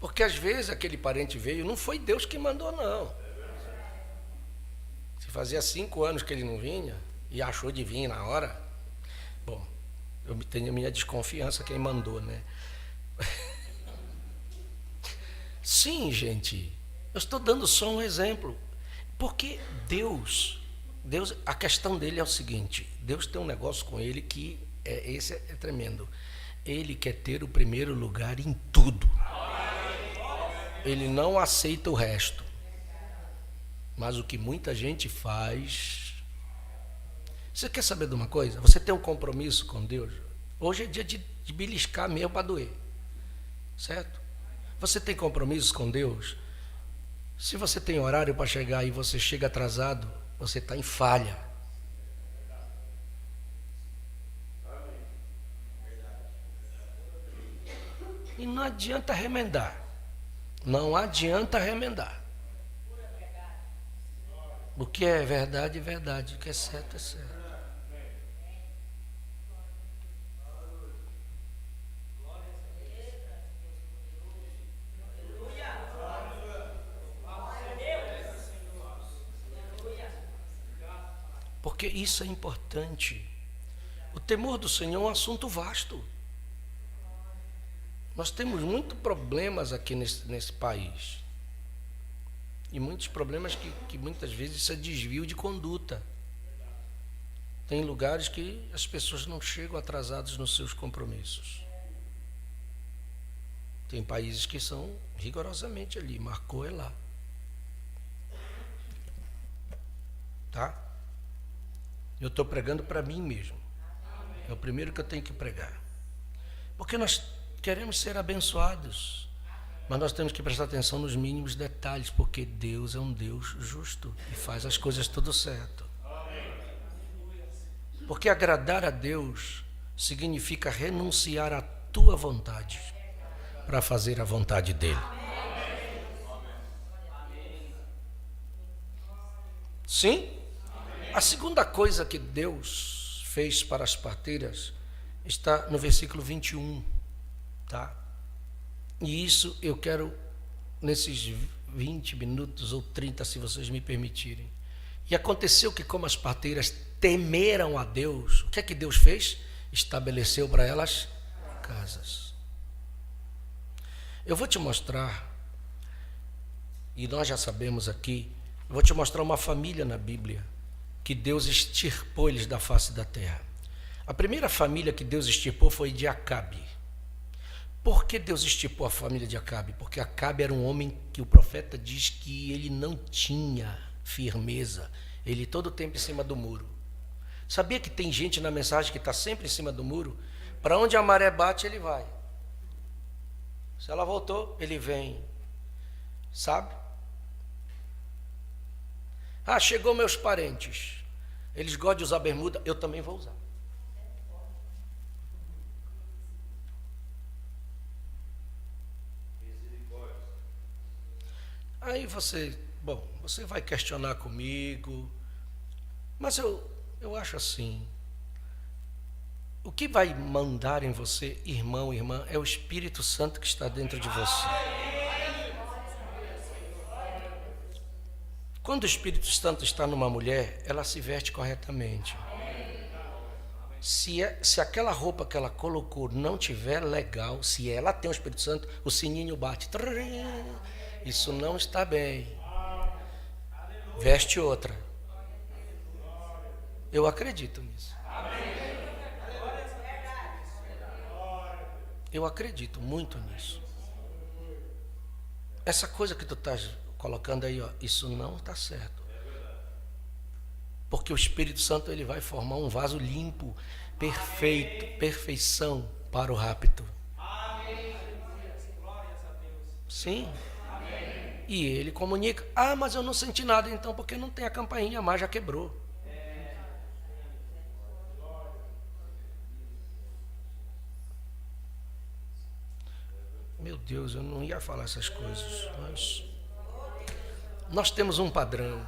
Porque às vezes aquele parente veio, não foi Deus que mandou, não. Se fazia 5 anos que ele não vinha e achou de vir na hora, bom, eu tenho a minha desconfiança quem mandou, né? Sim, gente, eu estou dando só um exemplo, porque Deus, a questão dele é o seguinte: Deus tem um negócio com ele que esse é tremendo. Ele quer ter o primeiro lugar em tudo. Ele não aceita o resto. Mas o que muita gente faz... Você quer saber de uma coisa? Você tem um compromisso com Deus. Hoje é dia de beliscar mesmo para doer. Certo? Você tem compromissos com Deus? Se você tem horário para chegar e você chega atrasado, você está em falha. E não adianta remendar. Não adianta remendar. O que é verdade, é verdade. O que é certo, é certo. Porque isso é importante. O temor do Senhor é um assunto vasto. Nós temos muitos problemas aqui nesse país. E muitos problemas que muitas vezes isso é desvio de conduta. Tem lugares que as pessoas não chegam atrasadas nos seus compromissos. Tem países que são rigorosamente ali, marcou é lá. Tá? Eu estou pregando para mim mesmo. É o primeiro que eu tenho que pregar. Porque nós queremos ser abençoados, mas nós temos que prestar atenção nos mínimos detalhes, porque Deus é um Deus justo e faz as coisas tudo certo. Porque agradar a Deus significa renunciar à tua vontade para fazer a vontade dele. Sim? A segunda coisa que Deus fez para as parteiras está no versículo 21, tá? E isso eu quero, nesses 20 minutos ou 30, se vocês me permitirem. E aconteceu que, como as parteiras temeram a Deus, o que é que Deus fez? Estabeleceu para elas casas. Eu vou te mostrar, e nós já sabemos aqui, eu vou te mostrar uma família na Bíblia que Deus extirpou eles da face da terra. A primeira família que Deus extirpou foi de Acabe. Por que Deus extirpou a família de Acabe? Porque Acabe era um homem que o profeta diz que ele não tinha firmeza, ele todo o tempo em cima do muro. Sabia que tem gente na mensagem que está sempre em cima do muro? Para onde a maré bate, ele vai. Se ela voltou, ele vem. Sabe? Ah, chegou meus parentes. Eles gostam de usar bermuda, eu também vou usar. Aí você vai questionar comigo, mas eu acho assim, o que vai mandar em você, irmão, irmã, é o Espírito Santo que está dentro de você. Quando o Espírito Santo está numa mulher, ela se veste corretamente. Se aquela roupa que ela colocou não tiver legal, se ela tem o Espírito Santo, o sininho bate. Isso não está bem. Veste outra. Eu acredito nisso. Eu acredito muito nisso. Essa coisa que tu estás colocando aí, ó, isso não está certo. Porque o Espírito Santo ele vai formar um vaso limpo, perfeito, perfeição para o rapto. Sim. E ele comunica, mas eu não senti nada, então porque não tem a campainha, mas já quebrou. Meu Deus, eu não ia falar essas coisas, mas nós temos um padrão.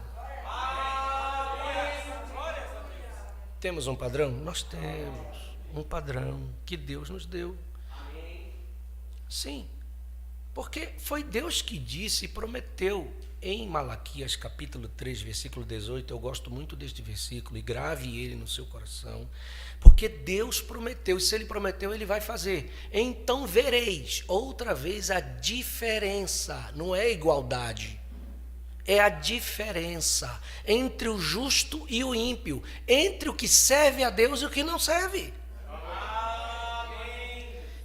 Temos um padrão? Nós temos um padrão que Deus nos deu. Sim, porque foi Deus que disse e prometeu em Malaquias capítulo 3, versículo 18. Eu gosto muito deste versículo e grave ele no seu coração, porque Deus prometeu, e se Ele prometeu, Ele vai fazer. Então vereis outra vez a diferença, não é igualdade, é a diferença entre o justo e o ímpio, entre o que serve a Deus e o que não serve.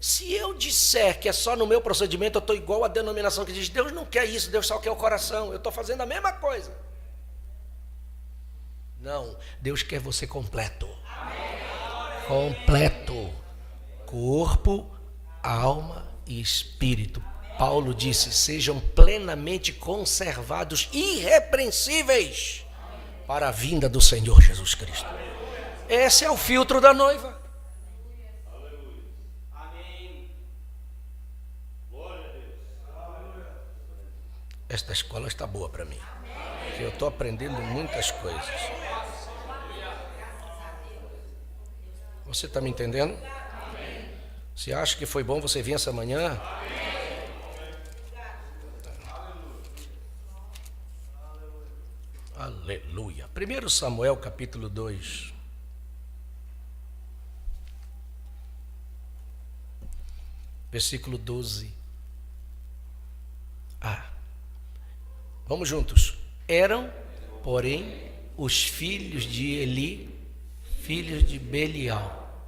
Se eu disser que é só no meu procedimento, eu estou igual à denominação que diz, Deus não quer isso, Deus só quer o coração, eu estou fazendo a mesma coisa. Não, Deus quer você completo. Completo. Corpo, alma e espírito. Paulo disse: sejam plenamente conservados, irrepreensíveis, para a vinda do Senhor Jesus Cristo. Esse é o filtro da noiva. Esta escola está boa para mim. Eu estou aprendendo muitas coisas. Você está me entendendo? Você acha que foi bom você vir essa manhã? Aleluia. 1 Samuel capítulo 2. Versículo 12. Vamos juntos. Eram, porém, os filhos de Eli, filhos de Belial.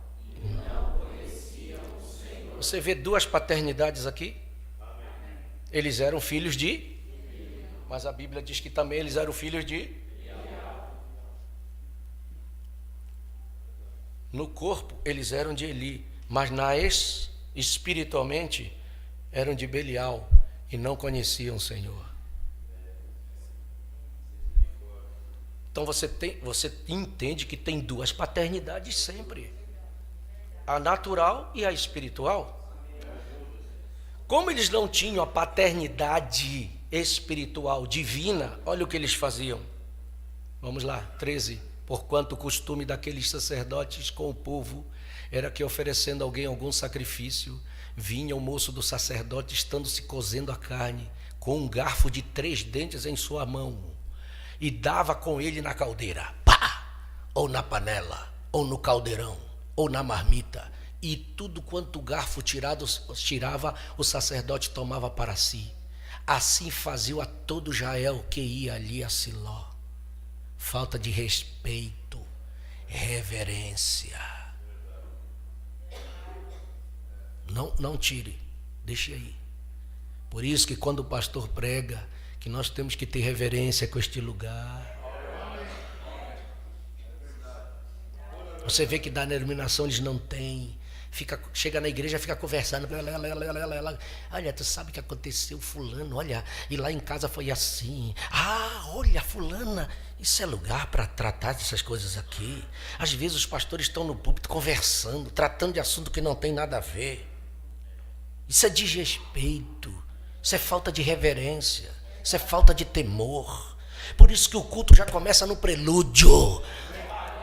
Você vê duas paternidades aqui? Eles eram filhos de... Mas a Bíblia diz que também eles eram filhos de... No corpo, eles eram de Eli, mas espiritualmente, eram de Belial e não conheciam o Senhor. Então você entende que tem duas paternidades sempre. A natural e a espiritual. Como eles não tinham a paternidade espiritual divina, olha o que eles faziam. Vamos lá, 13. Porquanto o costume daqueles sacerdotes com o povo era que, oferecendo alguém algum sacrifício, vinha o moço do sacerdote, estando se cozendo a carne, com um garfo de 3 dentes em sua mão, e dava com ele na caldeira, pá! Ou na panela, ou no caldeirão, ou na marmita, e tudo quanto o garfo tirava, o sacerdote tomava para si. Assim fazia a todo Israel que ia ali a Siló. Falta de respeito, reverência. Não tire, deixe aí. Por isso que quando o pastor prega, que nós temos que ter reverência com este lugar. Você vê que da denominação eles não têm. Chega na igreja, fica conversando. Olha, tu sabe o que aconteceu, fulano? Olha, e lá em casa foi assim. Olha, fulana. Isso é lugar para tratar dessas coisas aqui. Às vezes os pastores estão no púlpito conversando, tratando de assunto que não tem nada a ver. Isso é desrespeito. Isso é falta de reverência. Isso é falta de temor. Por isso que o culto já começa no prelúdio.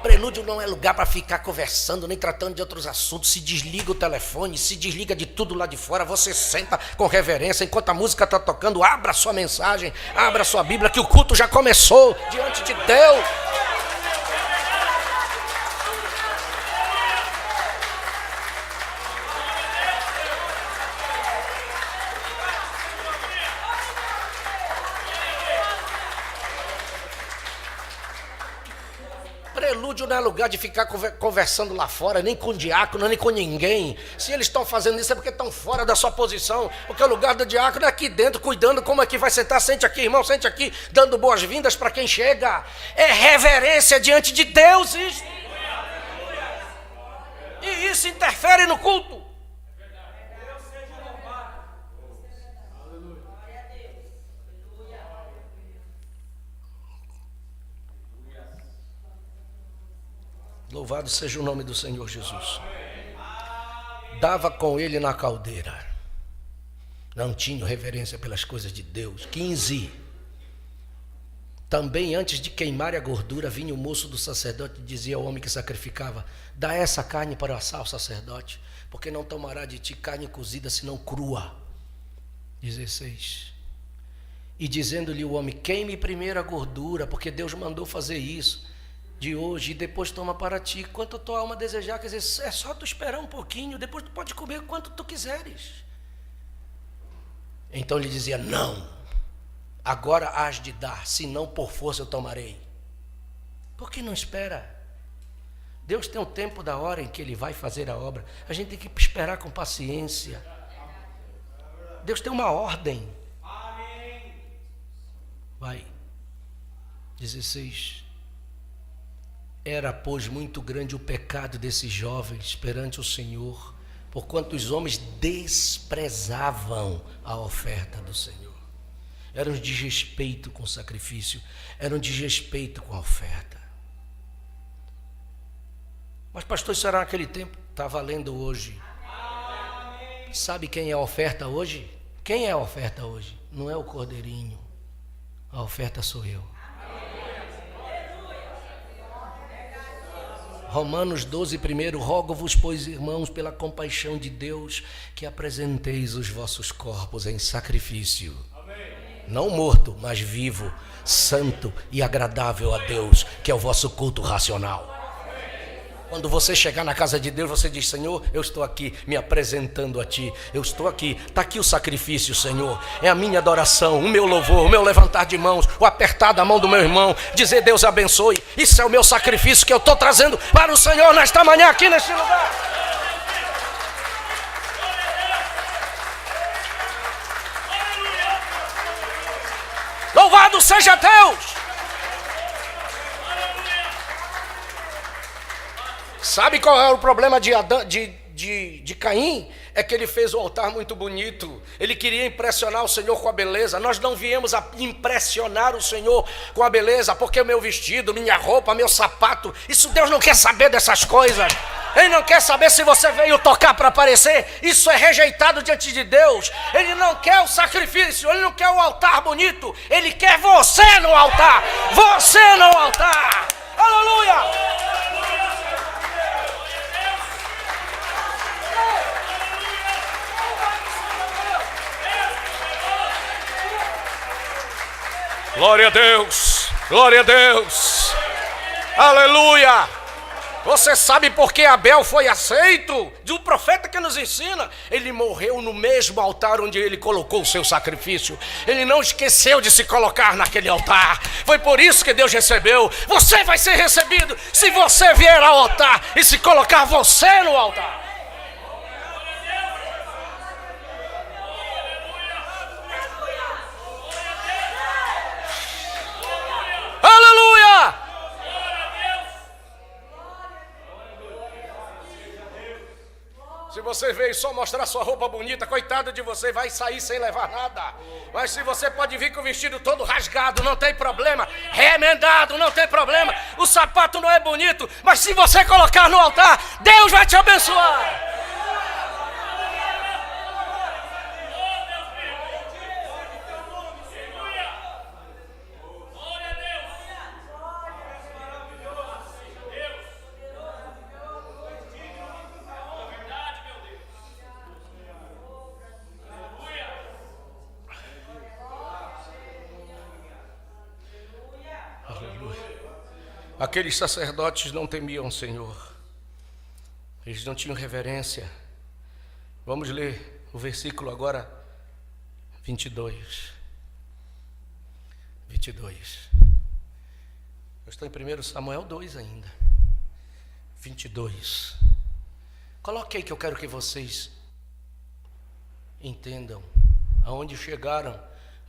Prelúdio não é lugar para ficar conversando, nem tratando de outros assuntos. Se desliga o telefone, se desliga de tudo lá de fora. Você senta com reverência enquanto a música está tocando. Abra a sua mensagem, abra a sua Bíblia, que o culto já começou diante de Deus. Prelúdio não é lugar de ficar conversando lá fora, nem com o diácono, nem com ninguém. Se eles estão fazendo isso é porque estão fora da sua posição. Porque o lugar do diácono é aqui dentro, cuidando como é que vai sentar. Sente aqui, irmão, sente aqui, dando boas-vindas para quem chega. É reverência diante de Deus isso. E isso interfere no culto. Louvado seja o nome do Senhor Jesus. Dava com ele na caldeira. Não tinha reverência pelas coisas de Deus. 15. Também antes de queimar a gordura, vinha o moço do sacerdote e dizia ao homem que sacrificava: dá essa carne para assar o sacerdote, porque não tomará de ti carne cozida, senão crua. 16. E dizendo-lhe o homem: queime primeiro a gordura, porque Deus mandou fazer isso de hoje, e depois toma para ti quanto a tua alma desejar. Quer dizer, é só tu esperar um pouquinho, depois tu pode comer quanto tu quiseres. Então ele dizia: não, agora hás de dar, senão por força eu tomarei. Por que não espera? Deus tem um tempo da hora em que ele vai fazer a obra. A gente tem que esperar com paciência. Deus tem uma ordem. Vai. 16. Era, pois, muito grande o pecado desses jovens perante o Senhor, porquanto os homens desprezavam a oferta do Senhor. Era um desrespeito com o sacrifício, era um desrespeito com a oferta. Mas pastor, isso era naquele tempo, está valendo hoje. Sabe quem é a oferta hoje? Quem é a oferta hoje? Não é o cordeirinho, a oferta sou eu. Romanos 12, primeiro, rogo-vos, pois, irmãos, pela compaixão de Deus, que apresenteis os vossos corpos em sacrifício, não morto, mas vivo, santo e agradável a Deus, que é o vosso culto racional. Quando você chegar na casa de Deus, você diz: Senhor, eu estou aqui me apresentando a Ti, eu estou aqui, está aqui o sacrifício, Senhor, é a minha adoração, o meu louvor, o meu levantar de mãos, o apertar da mão do meu irmão, dizer Deus abençoe, isso é o meu sacrifício que eu estou trazendo para o Senhor nesta manhã aqui neste lugar. Louvado seja Deus! Sabe qual é o problema de Caim? É que ele fez o altar muito bonito. Ele queria impressionar o Senhor com a beleza. Nós não viemos a impressionar o Senhor com a beleza, porque o meu vestido, minha roupa, meu sapato, isso Deus não quer saber dessas coisas. Ele não quer saber se você veio tocar para aparecer. Isso é rejeitado diante de Deus. Ele não quer o sacrifício, ele não quer o altar bonito. Ele quer você no altar. Você no altar. Aleluia! Glória a Deus, glória a Deus, aleluia. Você sabe por que Abel foi aceito? De um profeta que nos ensina. Ele morreu no mesmo altar onde ele colocou o seu sacrifício. Ele não esqueceu de se colocar naquele altar. Foi por isso que Deus recebeu. Você vai ser recebido se você vier ao altar e se colocar você no altar. Aleluia! Se você veio só mostrar sua roupa bonita, coitado de você, vai sair sem levar nada. Mas se você pode vir com o vestido todo rasgado, não tem problema. Remendado, não tem problema. O sapato não é bonito, mas se você colocar no altar, Deus vai te abençoar. Aqueles sacerdotes não temiam o Senhor, eles não tinham reverência. Vamos ler o versículo agora 22. Eu estou em 1 Samuel 2 ainda. 22. Coloque aí que eu quero que vocês entendam aonde chegaram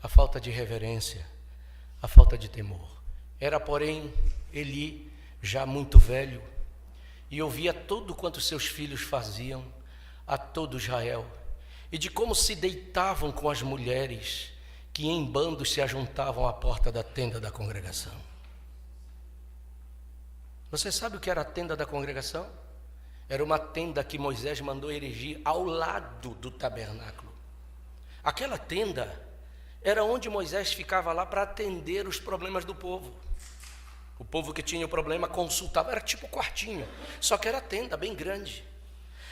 a falta de reverência, a falta de temor. Era, porém, Eli, já muito velho, e ouvia tudo quanto seus filhos faziam a todo Israel, e de como se deitavam com as mulheres, que em bandos se ajuntavam à porta da tenda da congregação. Você sabe o que era a tenda da congregação? Era uma tenda que Moisés mandou erigir ao lado do tabernáculo. Aquela tenda era onde Moisés ficava lá para atender os problemas do povo. O povo que tinha o problema consultava, era tipo quartinho, só que era tenda bem grande.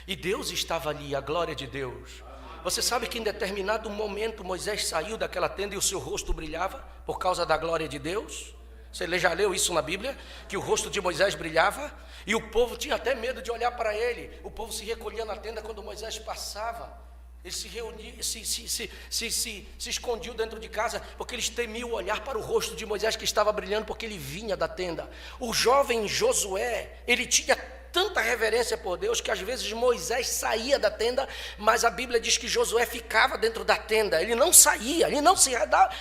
E Deus estava ali, a glória de Deus. Você sabe que em determinado momento Moisés saiu daquela tenda e o seu rosto brilhava por causa da glória de Deus? Você já leu isso na Bíblia? Que o rosto de Moisés brilhava e o povo tinha até medo de olhar para ele. O povo se recolhia na tenda quando Moisés passava. Eles se reuniam, se escondiam dentro de casa, porque eles temiam olhar para o rosto de Moisés que estava brilhando, porque ele vinha da tenda. O jovem Josué, ele tinha tanta reverência por Deus, que às vezes Moisés saía da tenda, mas a Bíblia diz que Josué ficava dentro da tenda. Ele não saía, ele não se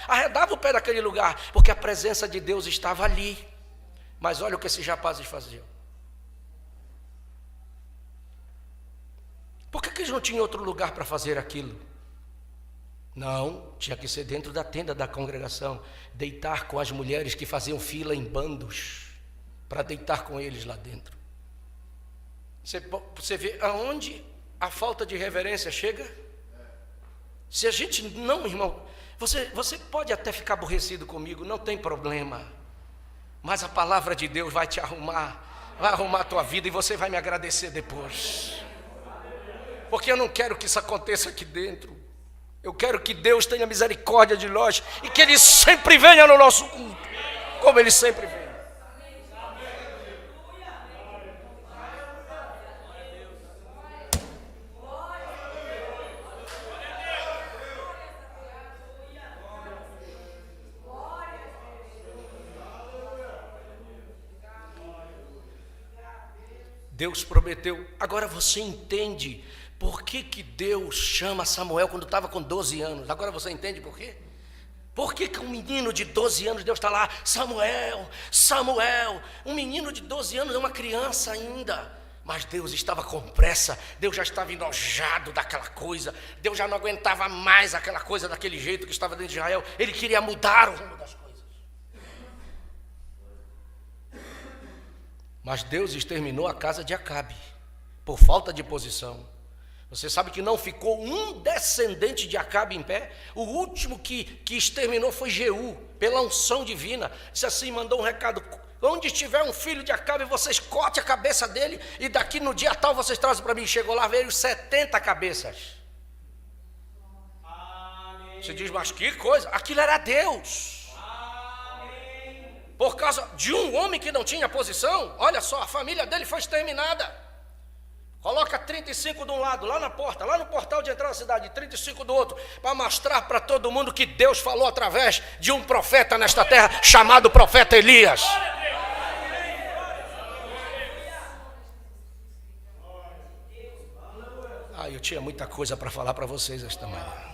arredava o pé daquele lugar, porque a presença de Deus estava ali. Mas olha o que esses rapazes faziam. Por que eles não tinham outro lugar para fazer aquilo? Não, tinha que ser dentro da tenda da congregação, deitar com as mulheres que faziam fila em bandos, para deitar com eles lá dentro. Você vê aonde a falta de reverência chega? Se a gente não, irmão, você pode até ficar aborrecido comigo, não tem problema, mas a palavra de Deus vai te arrumar, vai arrumar a tua vida e você vai me agradecer depois, porque eu não quero que isso aconteça aqui dentro. Eu quero que Deus tenha misericórdia de nós e que Ele sempre venha no nosso culto, como Ele sempre vem. Deus prometeu. Agora você entende por que Deus chama Samuel quando estava com 12 anos? Agora você entende por quê? Por que um menino de 12 anos, Deus está lá, Samuel, Samuel? Um menino de 12 anos é uma criança ainda. Mas Deus estava com pressa, Deus já estava enojado daquela coisa, Deus já não aguentava mais aquela coisa daquele jeito que estava dentro de Israel. Ele queria mudar o rumo das coisas. Mas Deus exterminou a casa de Acabe, por falta de posição. Você sabe que não ficou um descendente de Acabe em pé? O último que exterminou foi Jeú, pela unção divina. Disse assim, mandou um recado: onde estiver um filho de Acabe, vocês cortem a cabeça dele, e daqui no dia tal vocês trazem para mim. Chegou lá, veio 70 cabeças. Amém. Você diz, mas que coisa, aquilo era Deus. Por causa de um homem que não tinha posição, olha só, a família dele foi exterminada. Coloca 35 de um lado, lá na porta, lá no portal de entrada da cidade, 35 do outro, para mostrar para todo mundo que Deus falou através de um profeta nesta terra, chamado profeta Elias. Eu tinha muita coisa para falar para vocês esta manhã.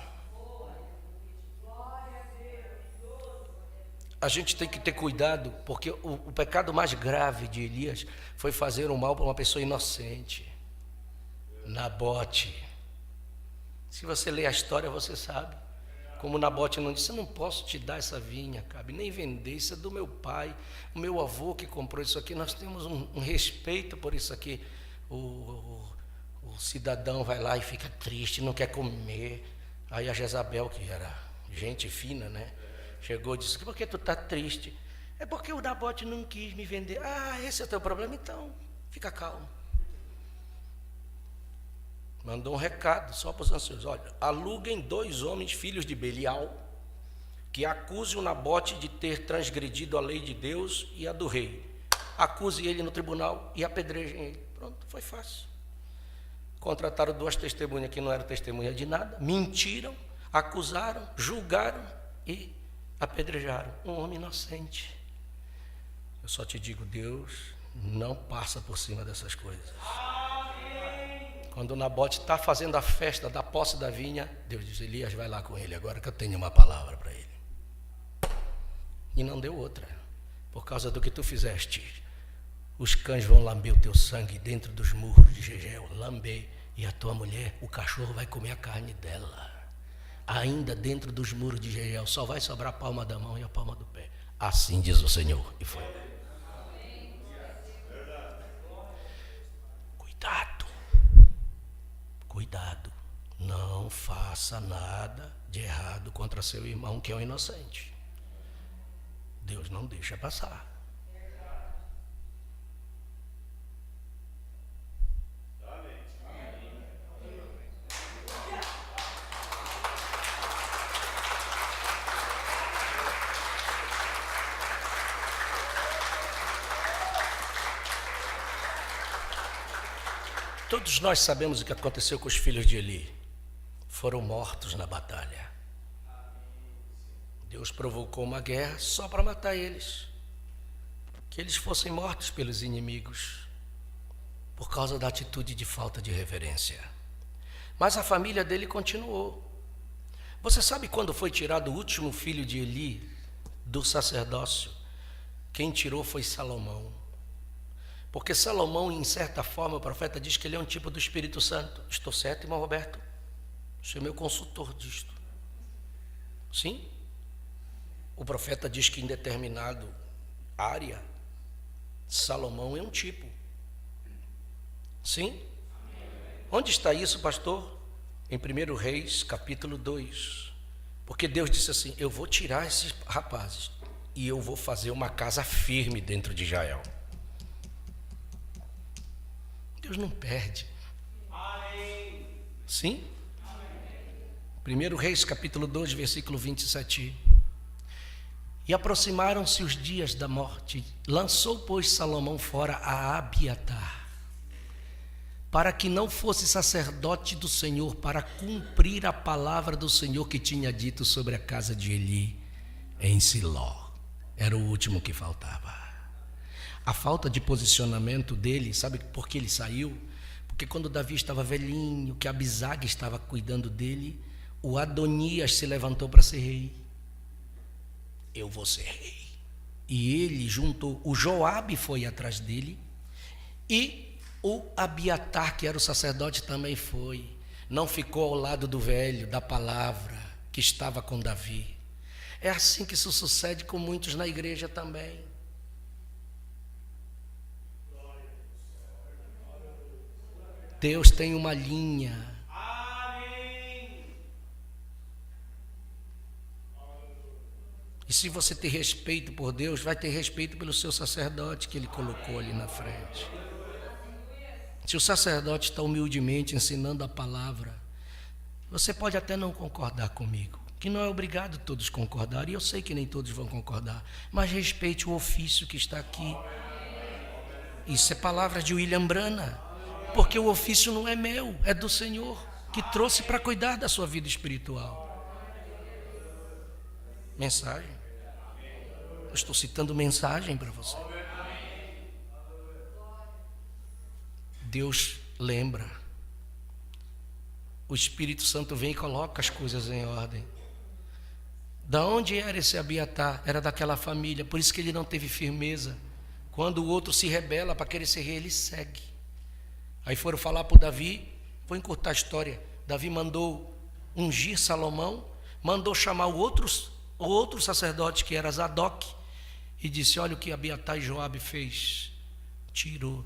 A gente tem que ter cuidado, porque o pecado mais grave de Elias foi fazer um mal para uma pessoa inocente. Nabote. Se você ler a história, você sabe. Como Nabote não disse, eu não posso te dar essa vinha, Acabe, nem vender, isso é do meu pai, o meu avô que comprou isso aqui, nós temos um respeito por isso aqui. O cidadão vai lá e fica triste, não quer comer. Aí a Jezabel, que era gente fina, né? Chegou e disse, por que tu está triste? É porque o Nabote não quis me vender. Esse é o teu problema? Então, fica calmo. Mandou um recado só para os anciãos. Olha, aluguem 2 homens, filhos de Belial, que acusem o Nabote de ter transgredido a lei de Deus e a do rei. Acuse ele no tribunal e apedrejem ele. Pronto, foi fácil. Contrataram 2 testemunhas que não eram testemunha de nada, mentiram, acusaram, julgaram e apedrejaram um homem inocente. Eu só te digo, Deus não passa por cima dessas coisas. Quando o Nabote está fazendo a festa da posse da vinha, Deus diz, Elias, vai lá com ele agora que eu tenho uma palavra para ele. E não deu outra. Por causa do que tu fizeste, os cães vão lamber o teu sangue dentro dos muros de Jezreel, lamber, e a tua mulher, o cachorro vai comer a carne dela. Ainda dentro dos muros de Jezreel, só vai sobrar a palma da mão e a palma do pé. Assim diz o Senhor. E foi. Cuidado, não faça nada de errado contra seu irmão que é um inocente. Deus não deixa passar. Todos nós sabemos o que aconteceu com os filhos de Eli. Foram mortos na batalha. Deus provocou uma guerra só para matar eles. Que eles fossem mortos pelos inimigos, por causa da atitude de falta de reverência. Mas a família dele continuou. Você sabe quando foi tirado o último filho de Eli do sacerdócio? Quem tirou foi Salomão. Porque Salomão, em certa forma, o profeta diz que ele é um tipo do Espírito Santo. Estou certo, irmão Roberto? Você é meu consultor disto. Sim? O profeta diz que em determinado área, Salomão é um tipo. Sim? Onde está isso, pastor? Em 1 Reis, capítulo 2. Porque Deus disse assim: eu vou tirar esses rapazes e eu vou fazer uma casa firme dentro de Israel. Deus não perde. Amém. Sim? 1 Reis, capítulo 2, versículo 27. E aproximaram-se os dias da morte. Lançou, pois, Salomão fora a Abiatar, para que não fosse sacerdote do Senhor, para cumprir a palavra do Senhor que tinha dito sobre a casa de Eli em Siló. Era o último que faltava. A falta de posicionamento dele, sabe por que ele saiu? Porque quando Davi estava velhinho, que Abisag estava cuidando dele, o Adonias se levantou para ser rei. Eu vou ser rei. E ele juntou, o Joabe foi atrás dele, e o Abiatar, que era o sacerdote, também foi. Não ficou ao lado do velho, da palavra, que estava com Davi. É assim que isso sucede com muitos na igreja também. Deus tem uma linha. E se você ter respeito por Deus, vai ter respeito pelo seu sacerdote que Ele colocou ali na frente. Se o sacerdote está humildemente ensinando a palavra, você pode até não concordar comigo, que não é obrigado todos concordar, e eu sei que nem todos vão concordar, mas respeite o ofício que está aqui. Isso é palavra de William Branham, porque o ofício não é meu, é do Senhor, que trouxe para cuidar da sua vida espiritual. Mensagem. Eu estou citando mensagem para você. Deus lembra. O Espírito Santo vem e coloca as coisas em ordem. Da onde era esse Abiatar? Era daquela família, por isso que ele não teve firmeza. Quando o outro se rebela para querer ser rei, ele segue. Aí foram falar para o Davi, vou encurtar a história. Davi mandou ungir Salomão, mandou chamar o outro sacerdote, que era Zadok, e disse: olha o que Abiatar e Joabe fez. Tirou,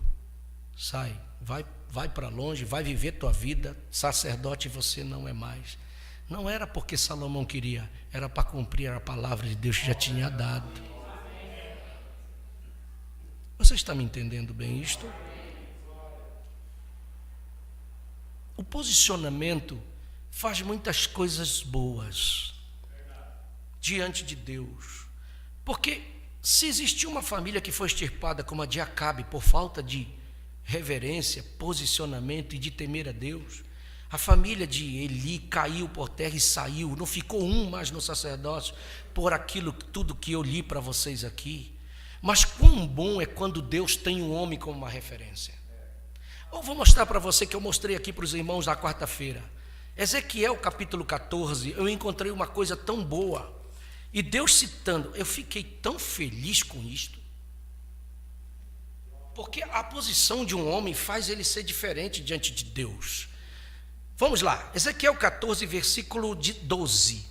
sai, vai para longe, vai viver tua vida, sacerdote você não é mais. Não era porque Salomão queria, era para cumprir a palavra de Deus que já tinha dado. Você está me entendendo bem isto? O posicionamento faz muitas coisas boas diante de Deus. Porque se existiu uma família que foi extirpada como a de Acabe por falta de reverência, posicionamento e de temer a Deus, a família de Eli caiu por terra e saiu, não ficou um mais no sacerdócio por aquilo tudo que eu li para vocês aqui. Mas quão bom é quando Deus tem um homem como uma referência. Eu vou mostrar para você que eu mostrei aqui para os irmãos na quarta-feira. Ezequiel capítulo 14, eu encontrei uma coisa tão boa. E Deus citando, eu fiquei tão feliz com isto. Porque a posição de um homem faz ele ser diferente diante de Deus. Vamos lá, Ezequiel 14, versículo 12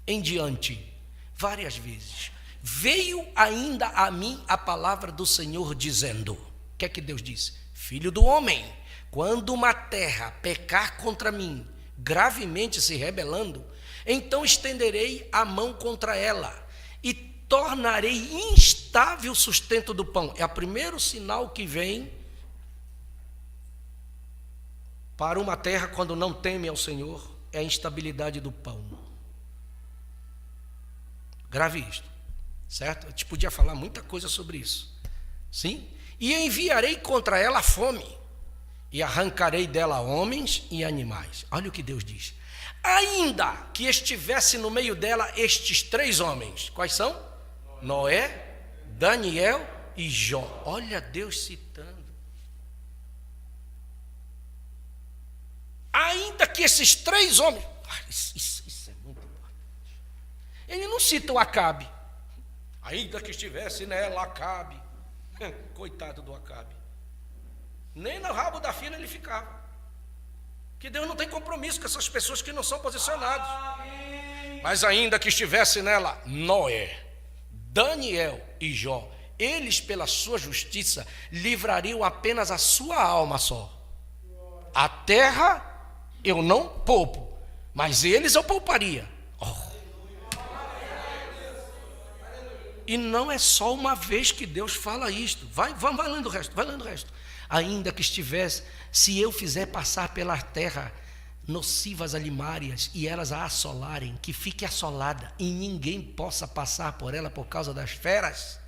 em diante, várias vezes. Veio ainda a mim a palavra do Senhor dizendo, o que é que Deus disse? Filho do homem, quando uma terra pecar contra mim, gravemente se rebelando, então estenderei a mão contra ela e tornarei instável o sustento do pão. É o primeiro sinal que vem para uma terra quando não teme ao Senhor, é a instabilidade do pão. Grave isto, certo? A gente podia falar muita coisa sobre isso. Sim? E enviarei contra ela a fome, e arrancarei dela homens e animais. Olha o que Deus diz. Ainda que estivesse no meio dela estes 3 homens. Quais são? Noé, Daniel e Jó. Olha Deus citando. Ainda que esses 3 homens... Isso é muito importante. Ele não cita o Acabe. Ainda que estivesse nela Acabe. Coitado do Acabe. Nem no rabo da fila ele ficava. Que Deus não tem compromisso com essas pessoas que não são posicionadas. Mas ainda que estivesse nela Noé, Daniel e Jó, eles pela sua justiça livrariam apenas a sua alma só. A terra eu não poupo, mas eles eu pouparia. E não é só uma vez que Deus fala isto. Vai lendo o resto. Ainda que estivesse, se eu fizer passar pela terra nocivas alimárias e elas a assolarem, que fique assolada e ninguém possa passar por ela por causa das feras,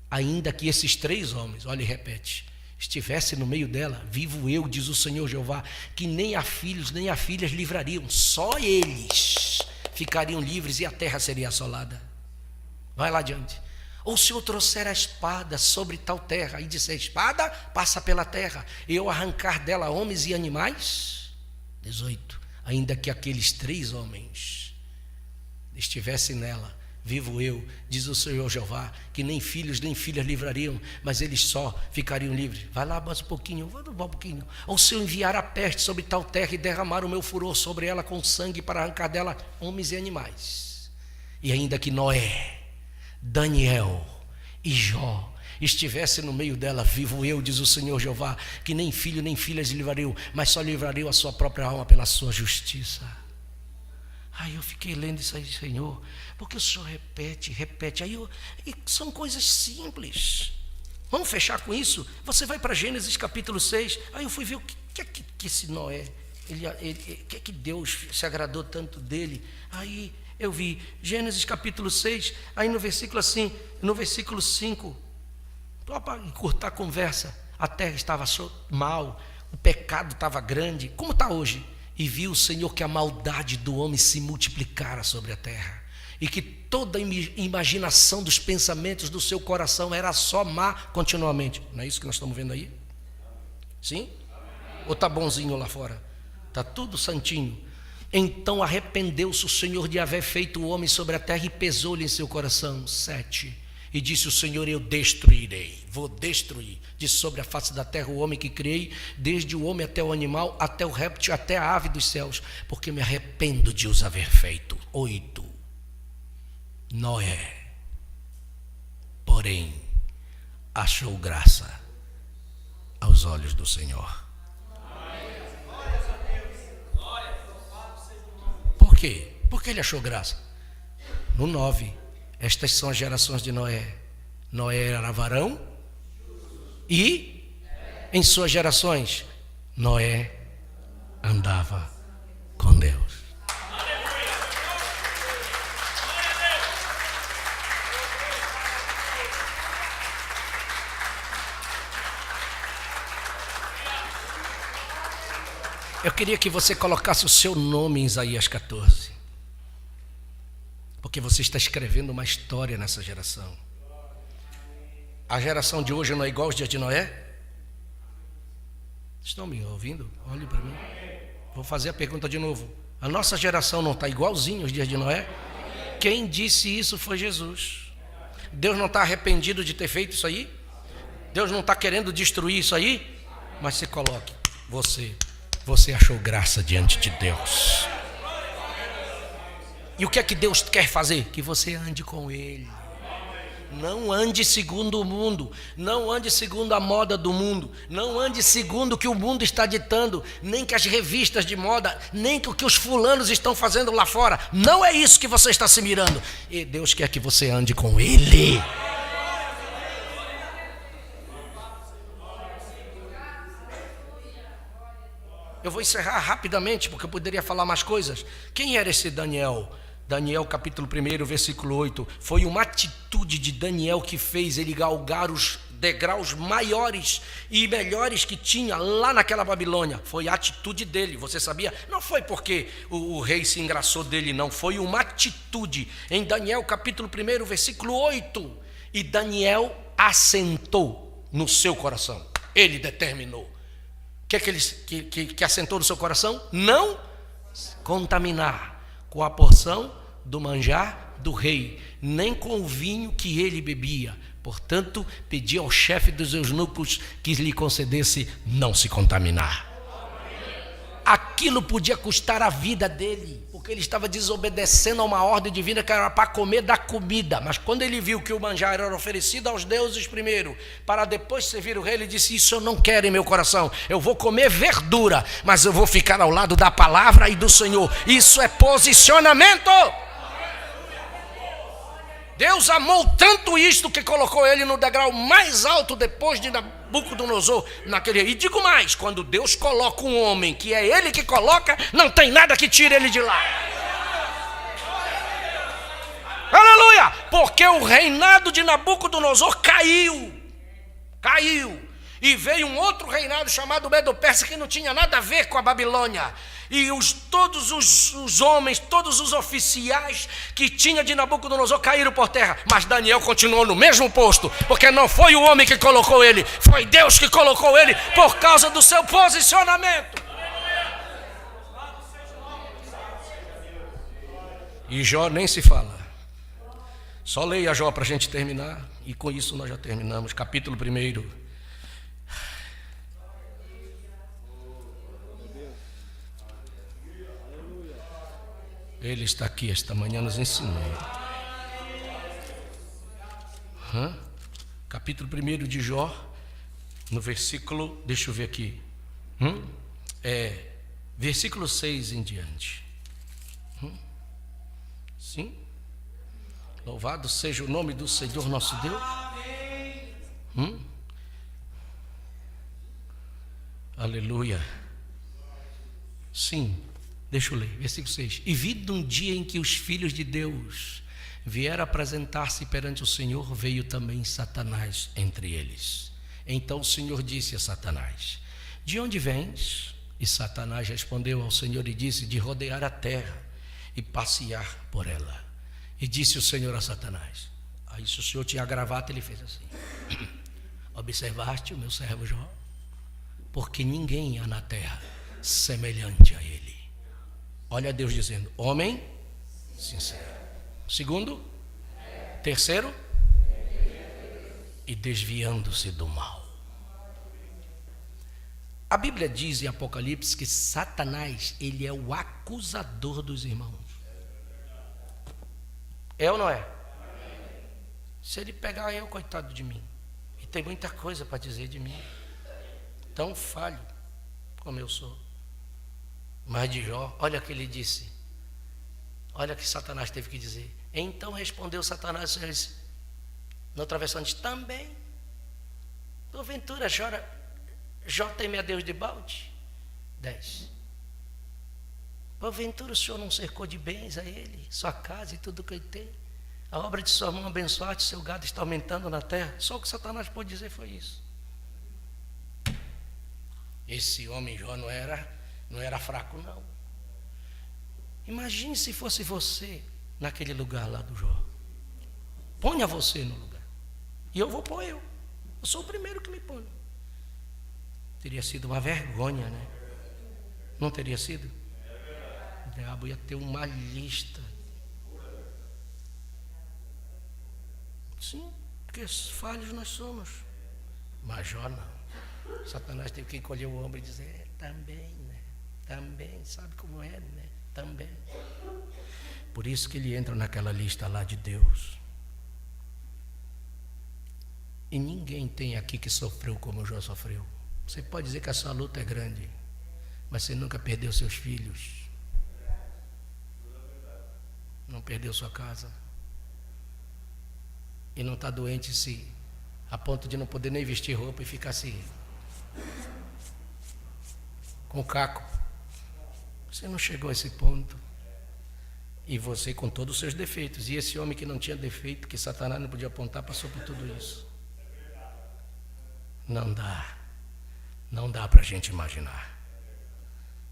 ainda que esses 3 homens, olha e repete, estivesse no meio dela, vivo eu, diz o Senhor Jeová, que nem a filhos nem a filhas livrariam, só eles ficariam livres e a terra seria assolada. Vai lá adiante. Ou se eu trouxer a espada sobre tal terra e disser, espada passa pela terra, e eu arrancar dela homens e animais. 18. Ainda que aqueles 3 homens estivessem nela, vivo eu, diz o Senhor Jeová, que nem filhos nem filhas livrariam, mas eles só ficariam livres. Vai lá mais um pouquinho, vai um pouquinho. Ou se eu enviar a peste sobre tal terra e derramar o meu furor sobre ela com sangue para arrancar dela homens e animais. E ainda que Noé, Daniel e Jó estivesse no meio dela, vivo eu, diz o Senhor Jeová, que nem filho nem filhas livrariam, mas só livrariam a sua própria alma pela sua justiça. Aí eu fiquei lendo isso aí, Senhor, porque o Senhor repete, e são coisas simples. Vamos fechar com isso? Você vai para Gênesis capítulo 6, aí eu fui ver o que é que esse Noé, que é que Deus se agradou tanto dele. Aí eu vi Gênesis capítulo 6, aí no versículo 5, para encurtar a conversa, a terra estava mal, o pecado estava grande, como está hoje? E viu o Senhor que a maldade do homem se multiplicara sobre a terra, e que toda a imaginação dos pensamentos do seu coração era só má continuamente. Não é isso que nós estamos vendo aí? Sim? Ou está bonzinho lá fora? Está tudo santinho. Então arrependeu-se o Senhor de haver feito o homem sobre a terra e pesou-lhe em seu coração. 7. E disse o Senhor, eu destruirei, vou destruir de sobre a face da terra o homem que criei, desde o homem até o animal, até o réptil, até a ave dos céus, porque me arrependo de os haver feito. 8. Noé, porém, achou graça aos olhos do Senhor. Por quê? Porque ele achou graça. No 9, estas são as gerações de Noé. Noé era varão e em suas gerações Noé andava com Deus. Eu queria que você colocasse o seu nome em Isaías 14, porque você está escrevendo uma história nessa geração. A geração de hoje não é igual aos dias de Noé? Estão me ouvindo? Olhe para mim. Vou fazer a pergunta de novo. A nossa geração não está igualzinha aos dias de Noé? Quem disse isso foi Jesus. Deus não está arrependido de ter feito isso aí? Deus não está querendo destruir isso aí? Mas se coloque, você achou graça diante de Deus. E o que é que Deus quer fazer? Que você ande com Ele. Não ande segundo o mundo, não ande segundo a moda do mundo, não ande segundo o que o mundo está ditando, nem que as revistas de moda, nem que o que os fulanos estão fazendo lá fora. Não é isso que você está se mirando. E Deus quer que você ande com Ele. Eu vou encerrar rapidamente, porque eu poderia falar mais coisas. Quem era esse Daniel? Daniel capítulo 1, versículo 8. Foi uma atitude de Daniel que fez ele galgar os degraus maiores e melhores que tinha lá naquela Babilônia. Foi a atitude dele, você sabia? Não foi porque o rei se engraçou dele, não. Foi uma atitude. Em Daniel capítulo 1, versículo 8. E Daniel assentou no seu coração. Ele determinou. O que é que assentou no seu coração? Não contaminar com a porção do manjar do rei, nem com o vinho que ele bebia. Portanto, pedi ao chefe dos eunucos que lhe concedesse não se contaminar. Aquilo podia custar a vida dele, porque ele estava desobedecendo a uma ordem divina que era para comer da comida. Mas quando ele viu que o manjar era oferecido aos deuses primeiro, para depois servir o rei, ele disse: isso eu não quero em meu coração. Eu vou comer verdura, mas eu vou ficar ao lado da palavra e do Senhor. Isso é posicionamento. Deus amou tanto isto que colocou ele no degrau mais alto depois de Nabucodonosor naquele. E digo mais, quando Deus coloca um homem, que é ele que coloca, não tem nada que tire ele de lá. Aleluia! Porque o reinado de Nabucodonosor caiu. E veio um outro reinado chamado Medo-Persa, que não tinha nada a ver com a Babilônia. E todos os homens, todos os oficiais que tinha de Nabucodonosor caíram por terra. Mas Daniel continuou no mesmo posto, porque não foi o homem que colocou ele, foi Deus que colocou ele por causa do seu posicionamento. E Jó nem se fala. Só leia Jó para a gente terminar. E com isso nós já terminamos. Capítulo 1. Ele está aqui esta manhã nos ensinando. Capítulo 1 de Jó, no versículo, deixa eu ver aqui. Versículo 6 em diante. Sim? Louvado seja o nome do Senhor nosso Deus. Aleluia. Sim. Deixa eu ler, versículo 6. E vindo um dia em que os filhos de Deus vieram apresentar-se perante o Senhor, veio também Satanás entre eles. Então o Senhor disse a Satanás: de onde vens? E Satanás respondeu ao Senhor e disse: de rodear a terra e passear por ela. E disse o Senhor a Satanás: aí se o Senhor tinha a gravata, ele fez assim: observaste o meu servo Jó? Porque ninguém há na terra semelhante a ele. Olha Deus dizendo: homem sincero. Segundo, terceiro, e desviando-se do mal. A Bíblia diz em Apocalipse que Satanás, ele é o acusador dos irmãos. É ou não é? Se ele pegar eu, coitado de mim, e tem muita coisa para dizer de mim, tão falho como eu sou. Mas de Jó, olha o que ele disse. Olha o que Satanás teve que dizer. Então respondeu Satanás, noutra versão diz: também, porventura Jó teme a Deus de balde? 10. Porventura o Senhor não cercou de bens a ele, sua casa e tudo que ele tem? A obra de sua mão abençoaste, seu gado está aumentando na terra. Só o que Satanás pôde dizer foi isso. Esse homem Jó não era fraco, não. Imagine se fosse você naquele lugar lá do Jó. Ponha você no lugar. E eu vou pôr eu. Eu sou o primeiro que me ponho. Teria sido uma vergonha, né? Não teria sido? O diabo ia ter uma lista. Sim, porque falhos nós somos. Mas Jó não. Satanás teve que encolher o ombro e dizer: também, né? Também, sabe como é, né? Também. Por isso que ele entra naquela lista lá de Deus. E ninguém tem aqui que sofreu como Jó sofreu. Você pode dizer que a sua luta é grande, mas você nunca perdeu seus filhos, não perdeu sua casa, e não está doente a ponto de não poder nem vestir roupa e ficar assim, com caco. Você não chegou a esse ponto. E você com todos os seus defeitos. E esse homem que não tinha defeito, que Satanás não podia apontar, passou por tudo isso. Não dá para a gente imaginar.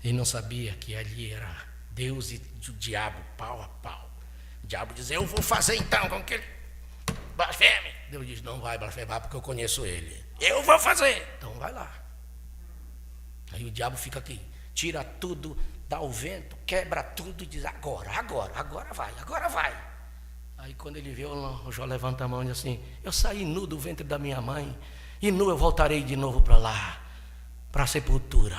Ele não sabia que ali era Deus e o diabo, pau a pau. O diabo diz: eu vou fazer então com que ele blasfeme. Deus diz: não vai blasfemar porque eu conheço ele. Eu vou fazer. Então vai lá. Aí o diabo fica aqui, tira tudo, dá o vento, quebra tudo e diz: agora vai. quando ele viu, o Jó levanta a mão e diz assim: eu saí nu do ventre da minha mãe, e nu eu voltarei de novo para lá, para a sepultura.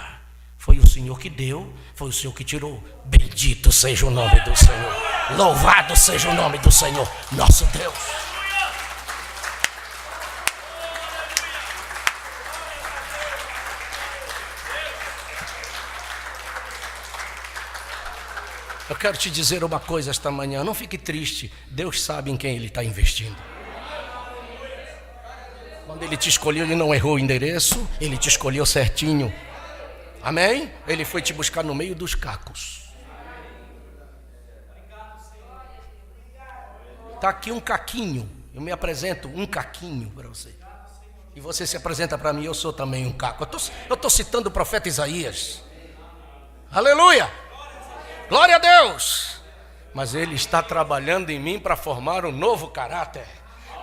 Foi o Senhor que deu, foi o Senhor que tirou. Bendito seja o nome do Senhor. Louvado seja o nome do Senhor, nosso Deus. Eu quero te dizer uma coisa esta manhã, não fique triste, Deus sabe em quem Ele está investindo. Quando Ele te escolheu, Ele não errou o endereço, Ele te escolheu certinho. Amém? Ele foi te buscar no meio dos cacos. Está aqui um caquinho, eu me apresento um caquinho para você. E você se apresenta para mim, eu sou também um caco. Eu estou citando o profeta Isaías. Aleluia! Glória a Deus! Mas Ele está trabalhando em mim para formar um novo caráter,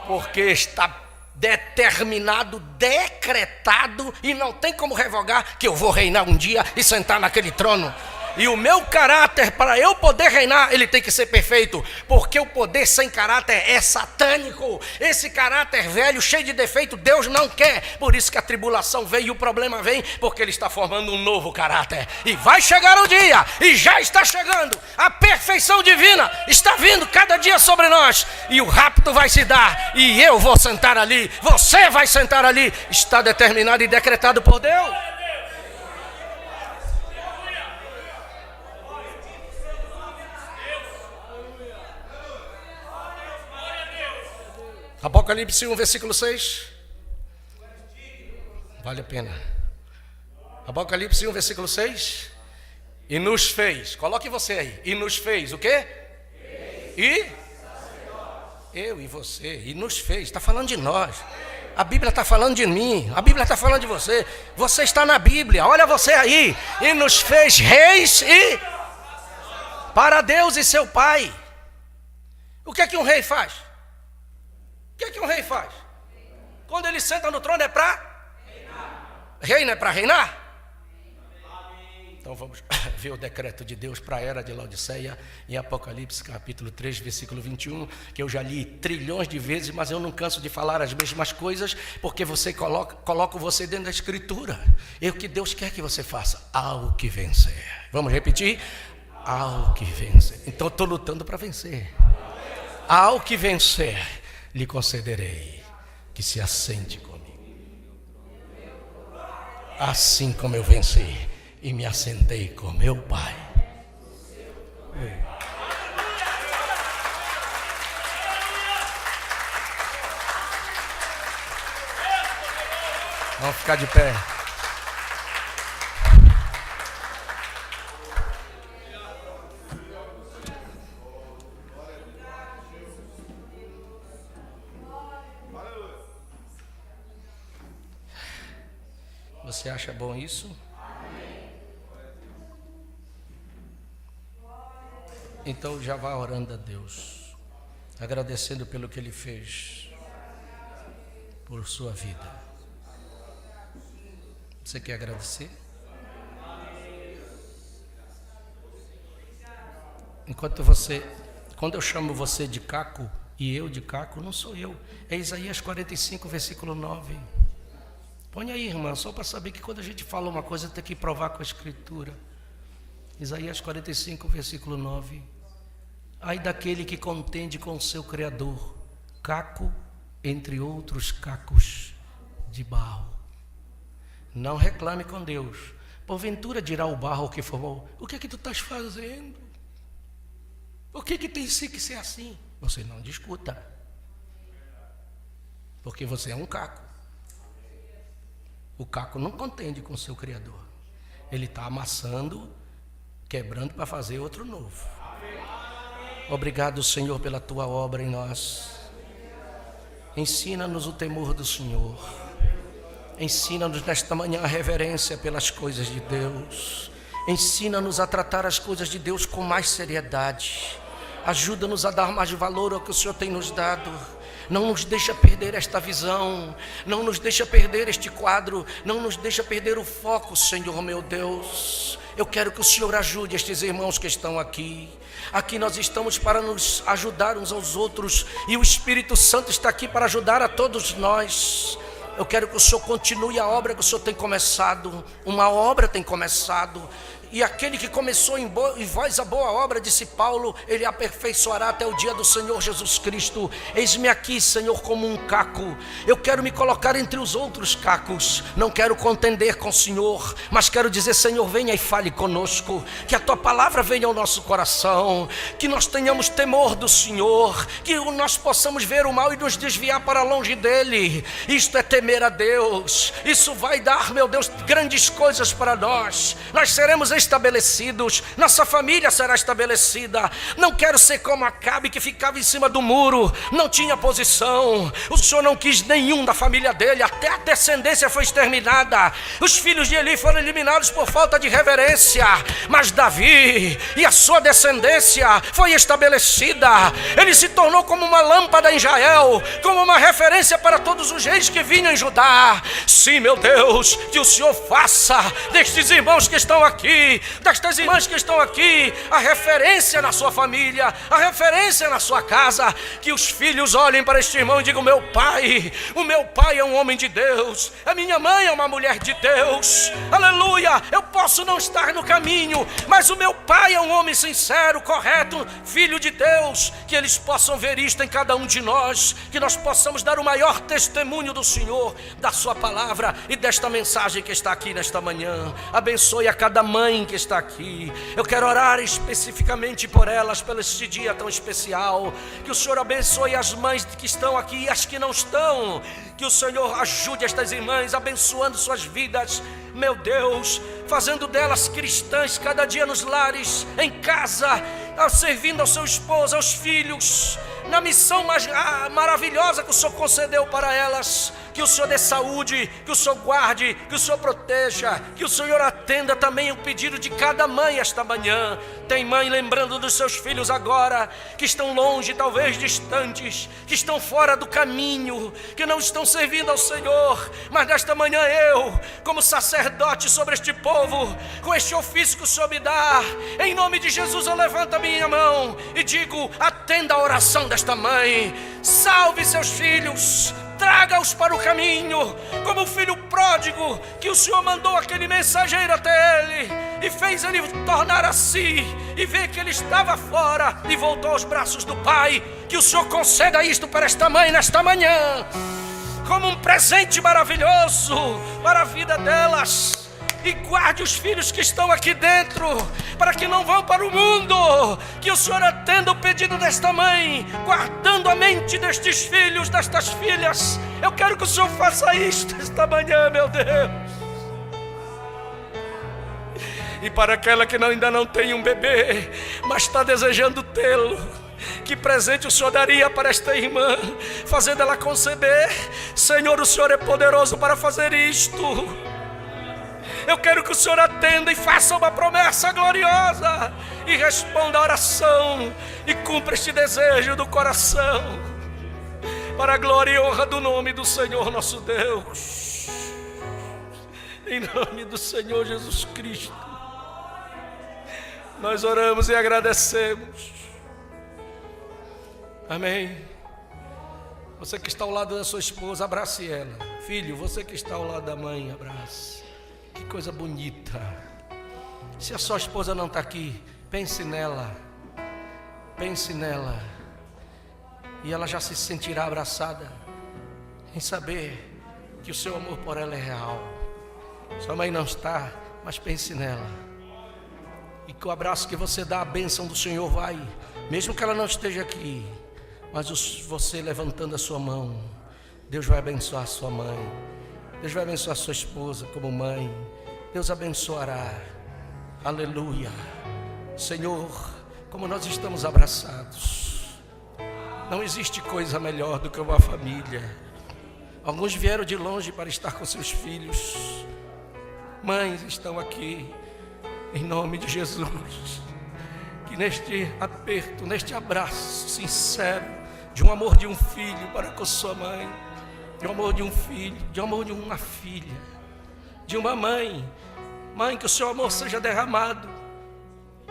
porque está determinado, decretado, e não tem como revogar, que eu vou reinar um dia e sentar naquele trono. E o meu caráter, para eu poder reinar, ele tem que ser perfeito, porque o poder sem caráter é satânico. Esse caráter velho, cheio de defeito, Deus não quer. Por isso que a tribulação vem e o problema vem, porque Ele está formando um novo caráter. E vai chegar o dia, e já está chegando. A perfeição divina está vindo cada dia sobre nós, e o rapto vai se dar, e eu vou sentar ali, você vai sentar ali. Está determinado e decretado por Deus. Apocalipse 1, versículo 6. Vale a pena. Apocalipse 1, versículo 6. E nos fez, coloque você aí. E nos fez o quê? E? Eu e você. E nos fez, está falando de nós. A Bíblia está falando de mim. A Bíblia está falando de você. Você está na Bíblia, olha você aí. E nos fez reis e para Deus e seu Pai. O que é que um rei faz? O que é que um rei faz? Quando ele senta no trono é para reinar. Rei não é para reinar? Então vamos ver o decreto de Deus para a era de Laodiceia em Apocalipse capítulo 3, versículo 21, que eu já li trilhões de vezes, mas eu não canso de falar as mesmas coisas, porque você coloca você dentro da Escritura. E o que Deus quer que você faça? Ao que vencer. Vamos repetir? Ao que vencer. Então eu estou lutando para vencer. Ao que vencer, lhe concederei que se assente comigo, assim como eu venci e me assentei com meu Pai. Vamos ficar de pé. Você acha bom isso? Então já vá orando a Deus, agradecendo pelo que Ele fez por sua vida. Você quer agradecer? Quando eu chamo você de caco e eu de caco, não sou eu, é Isaías 45, versículo 9. Põe aí, irmã, só para saber que quando a gente fala uma coisa tem que provar com a Escritura. Isaías 45, versículo 9. Ai daquele que contende com o seu Criador, caco entre outros cacos de barro. Não reclame com Deus. Porventura dirá o barro que formou: o que é que tu estás fazendo? O que é que tem que ser assim? Você não discuta, porque você é um caco. O caco não contende com o seu Criador. Ele está amassando, quebrando para fazer outro novo. Obrigado, Senhor, pela tua obra em nós. Ensina-nos o temor do Senhor. Ensina-nos nesta manhã a reverência pelas coisas de Deus. Ensina-nos a tratar as coisas de Deus com mais seriedade. Ajuda-nos a dar mais valor ao que o Senhor tem nos dado. Não nos deixa perder esta visão, não nos deixa perder este quadro, não nos deixa perder o foco, Senhor meu Deus. Eu quero que o Senhor ajude estes irmãos que estão aqui. Aqui nós estamos para nos ajudar uns aos outros, e o Espírito Santo está aqui para ajudar a todos nós. Eu quero que o Senhor continue a obra que o Senhor tem começado. Uma obra tem começado, e aquele que começou em vós a boa obra, disse Paulo, ele aperfeiçoará até o dia do Senhor Jesus Cristo. Eis-me aqui, Senhor, como um caco. Eu quero me colocar entre os outros cacos. Não quero contender com o Senhor, mas quero dizer, Senhor, venha e fale conosco. Que a tua palavra venha ao nosso coração, que nós tenhamos temor do Senhor, que nós possamos ver o mal e nos desviar para longe dele. Isto é temer a Deus. Isso vai dar, meu Deus, grandes coisas para nós. Nós seremos estabelecidos, nossa família será estabelecida. Não quero ser como Acabe, que ficava em cima do muro, não tinha posição. O Senhor não quis nenhum da família dele, até a descendência foi exterminada. Os filhos de Eli foram eliminados por falta de reverência, mas Davi e a sua descendência foi estabelecida. Ele se tornou como uma lâmpada em Israel, como uma referência para todos os reis que vinham em Judá. Sim, meu Deus, que o Senhor faça destes irmãos que estão aqui, destas irmãs que estão aqui, a referência na sua família, a referência na sua casa. Que os filhos olhem para este irmão e digam: o meu pai é um homem de Deus, a minha mãe é uma mulher de Deus. Aleluia. Eu posso não estar no caminho, mas o meu pai é um homem sincero, correto, filho de Deus. Que eles possam ver isto em cada um de nós, que nós possamos dar o maior testemunho do Senhor, da sua palavra e desta mensagem que está aqui nesta manhã. Abençoe a cada mãe que está aqui. Eu quero orar especificamente por elas, pelo este dia tão especial. Que o Senhor abençoe as mães que estão aqui e as que não estão. Que o Senhor ajude estas irmãs, abençoando suas vidas, meu Deus, fazendo delas cristãs cada dia nos lares, em casa, servindo ao seu esposo, aos filhos, na missão mais maravilhosa que o Senhor concedeu para elas. Que o Senhor dê saúde, que o Senhor guarde, que o Senhor proteja, que o Senhor atenda também o pedido de cada mãe esta manhã. Tem mãe lembrando dos seus filhos agora, que estão longe, talvez distantes, que estão fora do caminho, que não estão servindo ao Senhor. Mas nesta manhã eu, como sacerdote sobre este povo, com este ofício que o Senhor me dá, em nome de Jesus eu levanto a minha mão e digo: atenda a oração desta mãe, salve seus filhos, traga-os para o caminho, como o filho pródigo, que o Senhor mandou aquele mensageiro até ele, e fez ele tornar a si, e ver que ele estava fora, e voltou aos braços do Pai. Que o Senhor conceda isto para esta mãe nesta manhã, como um presente maravilhoso para a vida delas. E guarde os filhos que estão aqui dentro, para que não vão para o mundo. Que o Senhor atenda o pedido desta mãe, guardando a mente destes filhos, destas filhas. Eu quero que o Senhor faça isto esta manhã, meu Deus. E para aquela que ainda não tem um bebê, mas está desejando tê-lo, que presente o Senhor daria para esta irmã, fazendo ela conceber? Senhor, o Senhor é poderoso para fazer isto. Eu quero que o Senhor atenda e faça uma promessa gloriosa, e responda a oração, e cumpra este desejo do coração, para a glória e honra do nome do Senhor nosso Deus. Em nome do Senhor Jesus Cristo, nós oramos e agradecemos. Amém. Você que está ao lado da sua esposa, abrace ela. Filho, você que está ao lado da mãe, abrace. Que coisa bonita. Se a sua esposa não está aqui, pense nela. Pense nela. E ela já se sentirá abraçada, em saber que o seu amor por ela é real. Sua mãe não está, mas pense nela. E que o abraço que você dá, a bênção do Senhor vai, mesmo que ela não esteja aqui, mas você levantando a sua mão, Deus vai abençoar a sua mãe. Deus vai abençoar a sua esposa como mãe. Deus abençoará. Aleluia. Senhor, como nós estamos abraçados, não existe coisa melhor do que uma família. Alguns vieram de longe para estar com seus filhos. Mães estão aqui, em nome de Jesus. que neste aperto, neste abraço sincero, de um amor de um filho para com sua mãe, de um amor de um filho, de um amor de uma filha, de uma mãe, que o seu amor seja derramado,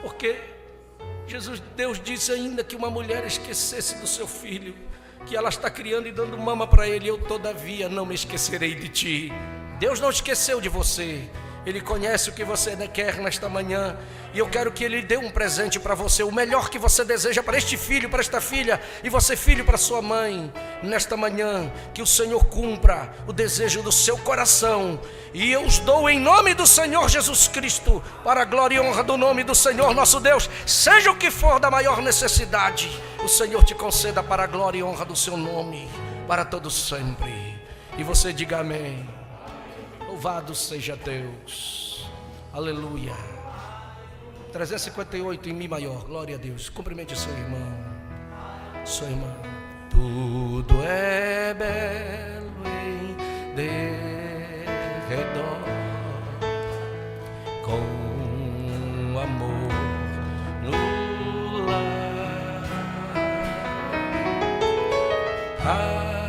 porque Deus disse ainda que uma mulher esquecesse do seu filho, que ela está criando e dando mama para ele, eu todavia não me esquecerei de ti. Deus não esqueceu de você. Ele conhece o que você quer nesta manhã, e eu quero que Ele dê um presente para você, o melhor que você deseja para este filho, para esta filha, e você filho para sua mãe. Nesta manhã, que o Senhor cumpra o desejo do seu coração, e eu os dou em nome do Senhor Jesus Cristo, para a glória e honra do nome do Senhor nosso Deus. Seja o que for da maior necessidade, o Senhor te conceda para a glória e honra do seu nome, para todo sempre. E você diga amém. Louvado seja Deus, aleluia. 358 em Mi maior, glória a Deus. Cumprimente seu irmão, sua irmã. Tudo é belo em derredor, com amor no lar.